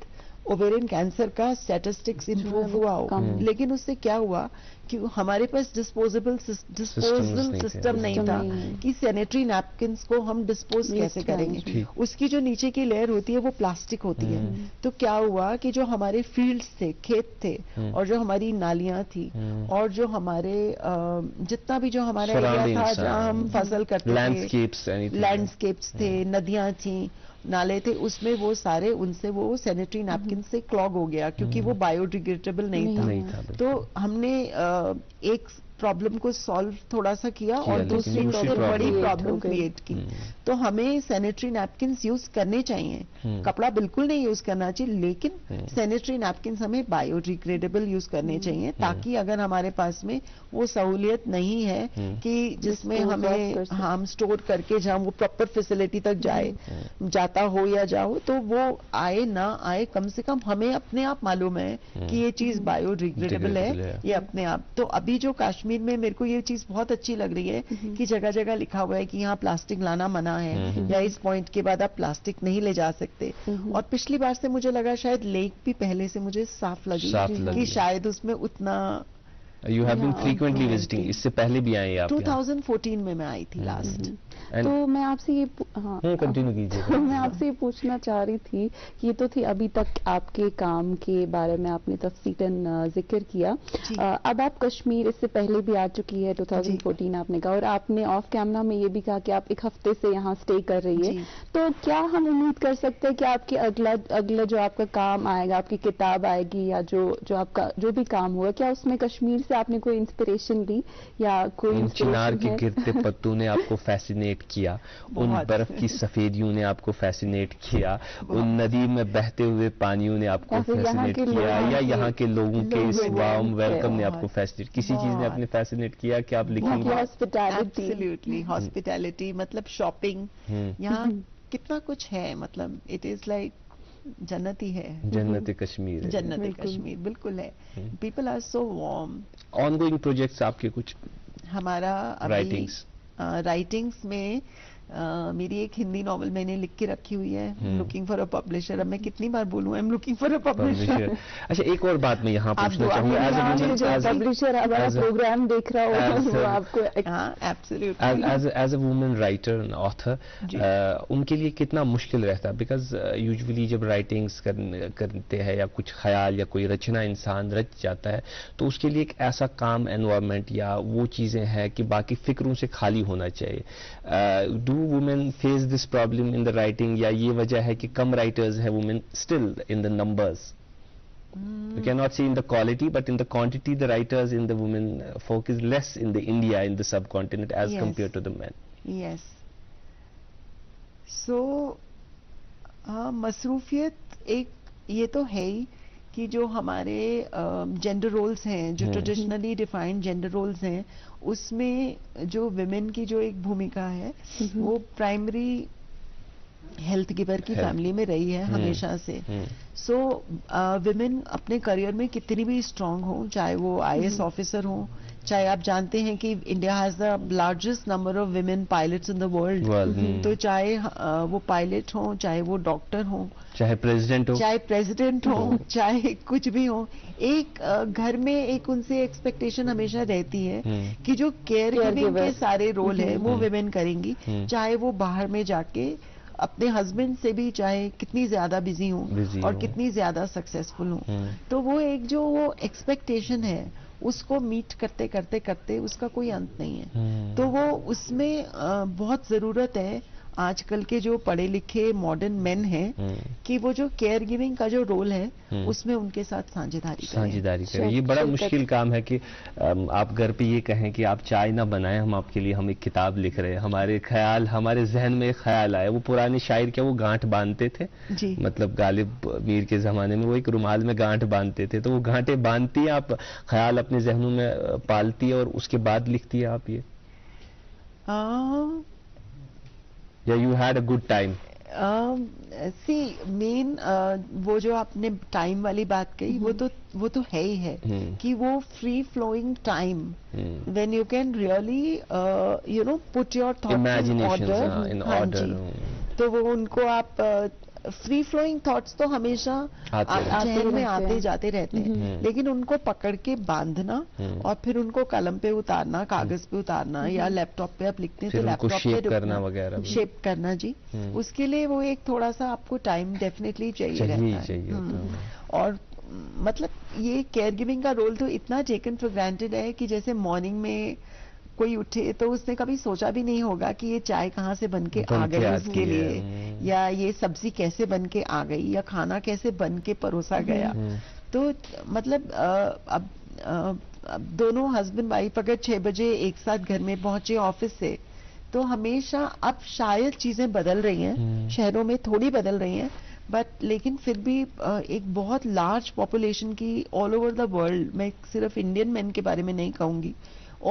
ओवेरियन कैंसर का स्टैटिस्टिक्स इंप्रूव हुआ हो, लेकिन उससे क्या हुआ कि हमारे पास डिस्पोजल सिस्टम नहीं था कि सैनिटरी नैपकिन्स को हम डिस्पोज कैसे करेंगे। उसकी जो नीचे की लेयर होती है वो प्लास्टिक होती है। तो क्या हुआ कि जो हमारे फील्ड्स थे, खेत थे, और जो हमारी नालियां थी, और जो हमारे जितना भी जो हमारा एरिया था जहाँ हम फसल करते थे, लैंडस्केप्स थे, नदियां थी, नाले थे, उसमें वो सारे उनसे वो सैनिटरी नैपकिन से क्लॉग हो गया क्योंकि वो बायोडिग्रेडेबल नहीं था। तो हमने एक प्रॉब्लम को सॉल्व थोड़ा सा किया और दूसरी बड़ी प्रॉब्लम क्रिएट की। तो हमें सैनिटरी नैपकिन्स यूज करने चाहिए, कपड़ा बिल्कुल नहीं यूज करना चाहिए, लेकिन सैनिटरी नैपकिन्स हमें बायोडिग्रेडेबल यूज करने चाहिए, ताकि अगर हमारे पास में वो सहूलियत नहीं है कि जिसमें हमें हम स्टोर करके जहाँ वो प्रॉपर फैसिलिटी तक जाता हो या जाओ, तो वो आए ना आए, कम से कम हमें अपने आप मालूम है कि ये चीज बायोडिग्रेडेबल है, ये अपने आप। तो अभी जो कश्मीर में मेरे को ये चीज बहुत अच्छी लग रही है कि जगह जगह लिखा हुआ है कि यहाँ प्लास्टिक लाना मना है, या इस पॉइंट के बाद आप प्लास्टिक नहीं ले जा सकते। और पिछली बार से मुझे लगा शायद लेक भी पहले से मुझे साफ लगी कि शायद उसमें उतना। You have been frequently visiting, इससे पहले भी आए आप? 2014 में मैं आई थी लास्ट। तो मैं आपसे ये कंटिन्यू कीजिए। मैं आपसे ये पूछना चाह रही थी कि ये तो थी अभी तक आपके काम के बारे में आपने तफसीलन जिक्र किया। अब आप कश्मीर इससे पहले भी आ चुकी है, 2014 आपने कहा, और आपने ऑफ कैमरा में ये भी कहा कि आप एक हफ्ते से यहाँ स्टे कर रही है। तो क्या हम उम्मीद कर सकते हैं कि आपके अगला जो आपका काम आएगा, आपकी किताब आएगी या जो आपका जो भी काम होगा, क्या उसमें कश्मीर से आपने कोई इंस्पिरेशन ली या कोई चिनार के गिरते पत्तों ने आपको फैसिनेट किया, उन बर्फ की सफेदियों ने आपको फैसिनेट किया, उन नदी में बहते हुए पानियों ने आपको फैसिनेट किया, या यहाँ के लोगों के इस वार्म वेलकम ने आपको फैसिनेट, किसी चीज ने आपने फैसिनेट किया कि आप लिखेंगे? एब्सोल्युटली हॉस्पिटैलिटी, मतलब शॉपिंग, यहाँ कितना कुछ है, मतलब इट इज लाइक जन्नत ही है, जन्नत कश्मीर, जन्नत कश्मीर बिल्कुल है। People are so warm. Ongoing projects आपके कुछ? हमारा राइटिंग्स में मेरी एक हिंदी नॉवल मैंने लिख के रखी हुई है, लुकिंग फॉर अ पब्लिशर। अब मैं कितनी बार बोलूं, I am looking for a publisher. अच्छा, एक और बात मैं यहाँ पूछना चाहूंगा, पब्लिशर अगर प्रोग्राम देख रहा हो तो आपको as a women writer and author, उनके लिए कितना मुश्किल रहता है? बिकॉज यूजुअली जब राइटिंग्स करते हैं या कुछ ख्याल या कोई रचना इंसान रच जाता है, तो उसके लिए एक ऐसा काम एनवायरनमेंट या वो चीजें हैं कि बाकी फिक्रों से खाली होना चाहिए। Do women face this problem in the writing, या ये वजह है कि कम writers है women still in the numbers? You cannot say in the quality, but in the quantity the writers in the women folk is less in the India, in the subcontinent as compared to the men. Yes. So मसरूफियत एक ये तो है ही कि जो हमारे gender roles हैं, जो traditionally defined gender roles हैं, उसमें जो विमेन की जो एक भूमिका है वो प्राइमरी हेल्थ गिवर की फैमिली में रही है हमेशा से। सो विमेन अपने करियर में कितनी भी स्ट्रांग हो, चाहे वो IAS ऑफिसर हो, चाहे आप जानते हैं कि India has the largest number of women pilots in the world, तो चाहे वो पायलट हो, चाहे वो डॉक्टर हो, चाहे प्रेसिडेंट हो, चाहे कुछ भी हो, एक घर में एक उनसे एक्सपेक्टेशन हमेशा रहती है कि जो केयर गिविंग के सारे रोल है वो विमेन करेंगी, चाहे वो बाहर में जाके अपने हस्बैंड से भी चाहे कितनी ज्यादा बिजी हो और कितनी ज्यादा सक्सेसफुल हो। तो वो एक जो वो एक्सपेक्टेशन है उसको मीट करते करते करते उसका कोई अंत नहीं है। तो वो उसमें बहुत जरूरत है आजकल के जो पढ़े लिखे मॉडर्न मेन हैं कि वो जो केयर गिविंग का जो रोल है उसमें उनके साथ साझेदारी करें। ये बड़ा मुश्किल काम है कि आप घर पे ये कहें कि आप चाय ना बनाएं, हम आपके लिए हम एक किताब लिख रहे हैं, हमारे ख्याल, हमारे जहन में एक ख्याल आया। वो पुराने शायर क्या वो गांठ बांधते थे, मतलब गालिब मीर के जमाने में वो एक रुमाल में गांठ बांधते थे, तो वो गांठें बांधती है, आप ख्याल अपने जहनों में पालती है और उसके बाद लिखती है आप ये? या you had a good time? सी मेन वो जो आपने टाइम वाली बात कही, वो तो है ही है कि वो free flowing time when you can really you know put your thoughts in order, तो वो उनको आप फ्री फ्लोइंग थॉट्स तो हमेशा जहन में आते जाते रहते हैं, लेकिन उनको पकड़ के बांधना और फिर उनको कलम पे उतारना, कागज पे उतारना, या लैपटॉप पे आप लिखते हैं तो लैपटॉप पे करना वगैरह, शेप करना जी, उसके लिए वो एक थोड़ा सा आपको टाइम डेफिनेटली चाहिए रहता है। और मतलब ये केयर गिविंग का रोल तो इतना टेकन फॉर ग्रांटेड है कि जैसे मॉर्निंग में कोई उठे तो उसने कभी सोचा भी नहीं होगा कि ये चाय कहाँ से बन के आ गई उसके लिए, या ये सब्जी कैसे बन के आ गई, या खाना कैसे बन के परोसा गया। तो मतलब अब दोनों हस्बैंड वाइफ अगर 6 बजे एक साथ घर में पहुंचे ऑफिस से, तो हमेशा अब शायद चीजें बदल रही हैं, शहरों में थोड़ी बदल रही हैं, बट लेकिन फिर भी एक बहुत लार्ज पॉपुलेशन की ऑल ओवर द वर्ल्ड, मैं सिर्फ इंडियन मैन के बारे में नहीं कहूंगी,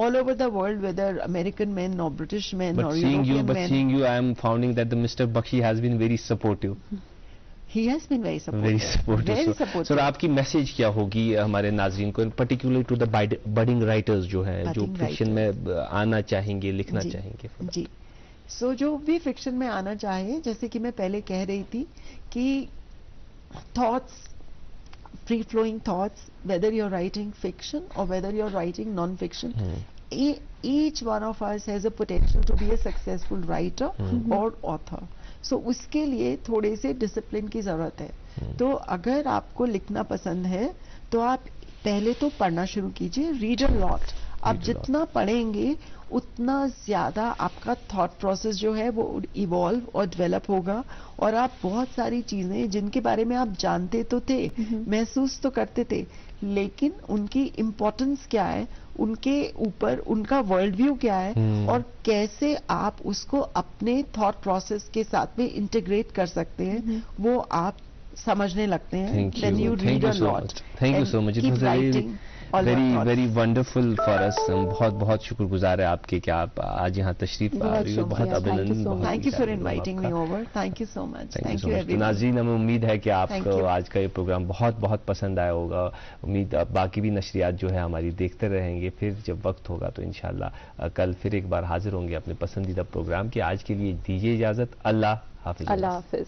all over the world, whether American men or British men or European men. Seeing you, I am finding that the Mr. Bakshi has been very supportive. He has been very supportive. Very supportive. Very supportive. So आपकी message क्या होगी हमारे नाज़रीन को, particularly to the budding writers जो हैं, जो fiction में आना चाहेंगे, लिखना चाहेंगे? जी, so जो भी फिक्शन में आना चाहे, जैसे कि मैं पहले कह रही थी कि thoughts, free flowing thoughts, whether you're writing fiction or whether you're writing non-fiction, each one of us has a potential to be a successful writer or author. So उसके लिए थोड़े से डिसिप्लिन की जरूरत है। तो अगर आपको लिखना पसंद है तो आप पहले तो पढ़ना शुरू कीजिए, रीड अ लॉट। आप जितना पढ़ेंगे उतना ज्यादा आपका थॉट प्रोसेस जो है वो इवॉल्व और डेवलप होगा, और आप बहुत सारी चीजें जिनके बारे में आप जानते तो थे, महसूस तो करते थे, लेकिन उनकी इम्पोर्टेंस क्या है, उनके ऊपर उनका वर्ल्ड व्यू क्या है, और कैसे आप उसको अपने थॉट प्रोसेस के साथ में इंटीग्रेट कर सकते हैं, वो आप समझने लगते हैं। Thank you so much. It was very wonderful for us. हम बहुत शुक्रगुजार है आपके कि आप आज यहाँ तशरीफ आ रही हो। बहुत अभिनंदन। Thank you for inviting me over. Thank you so much. Thank you everyone. नाज़रीन, हमें उम्मीद है कि आपको आज का ये प्रोग्राम बहुत पसंद आया होगा। उम्मीद बाकी भी नशरियात जो है हमारी देखते रहेंगे। फिर जब वक्त होगा तो इंशाल्लाह कल फिर एक बार हाजिर होंगे अपने पसंदीदा प्रोग्राम की। आज के लिए दीजिए इजाजत। अल्लाह हाफिज। अल्लाह हाफिज।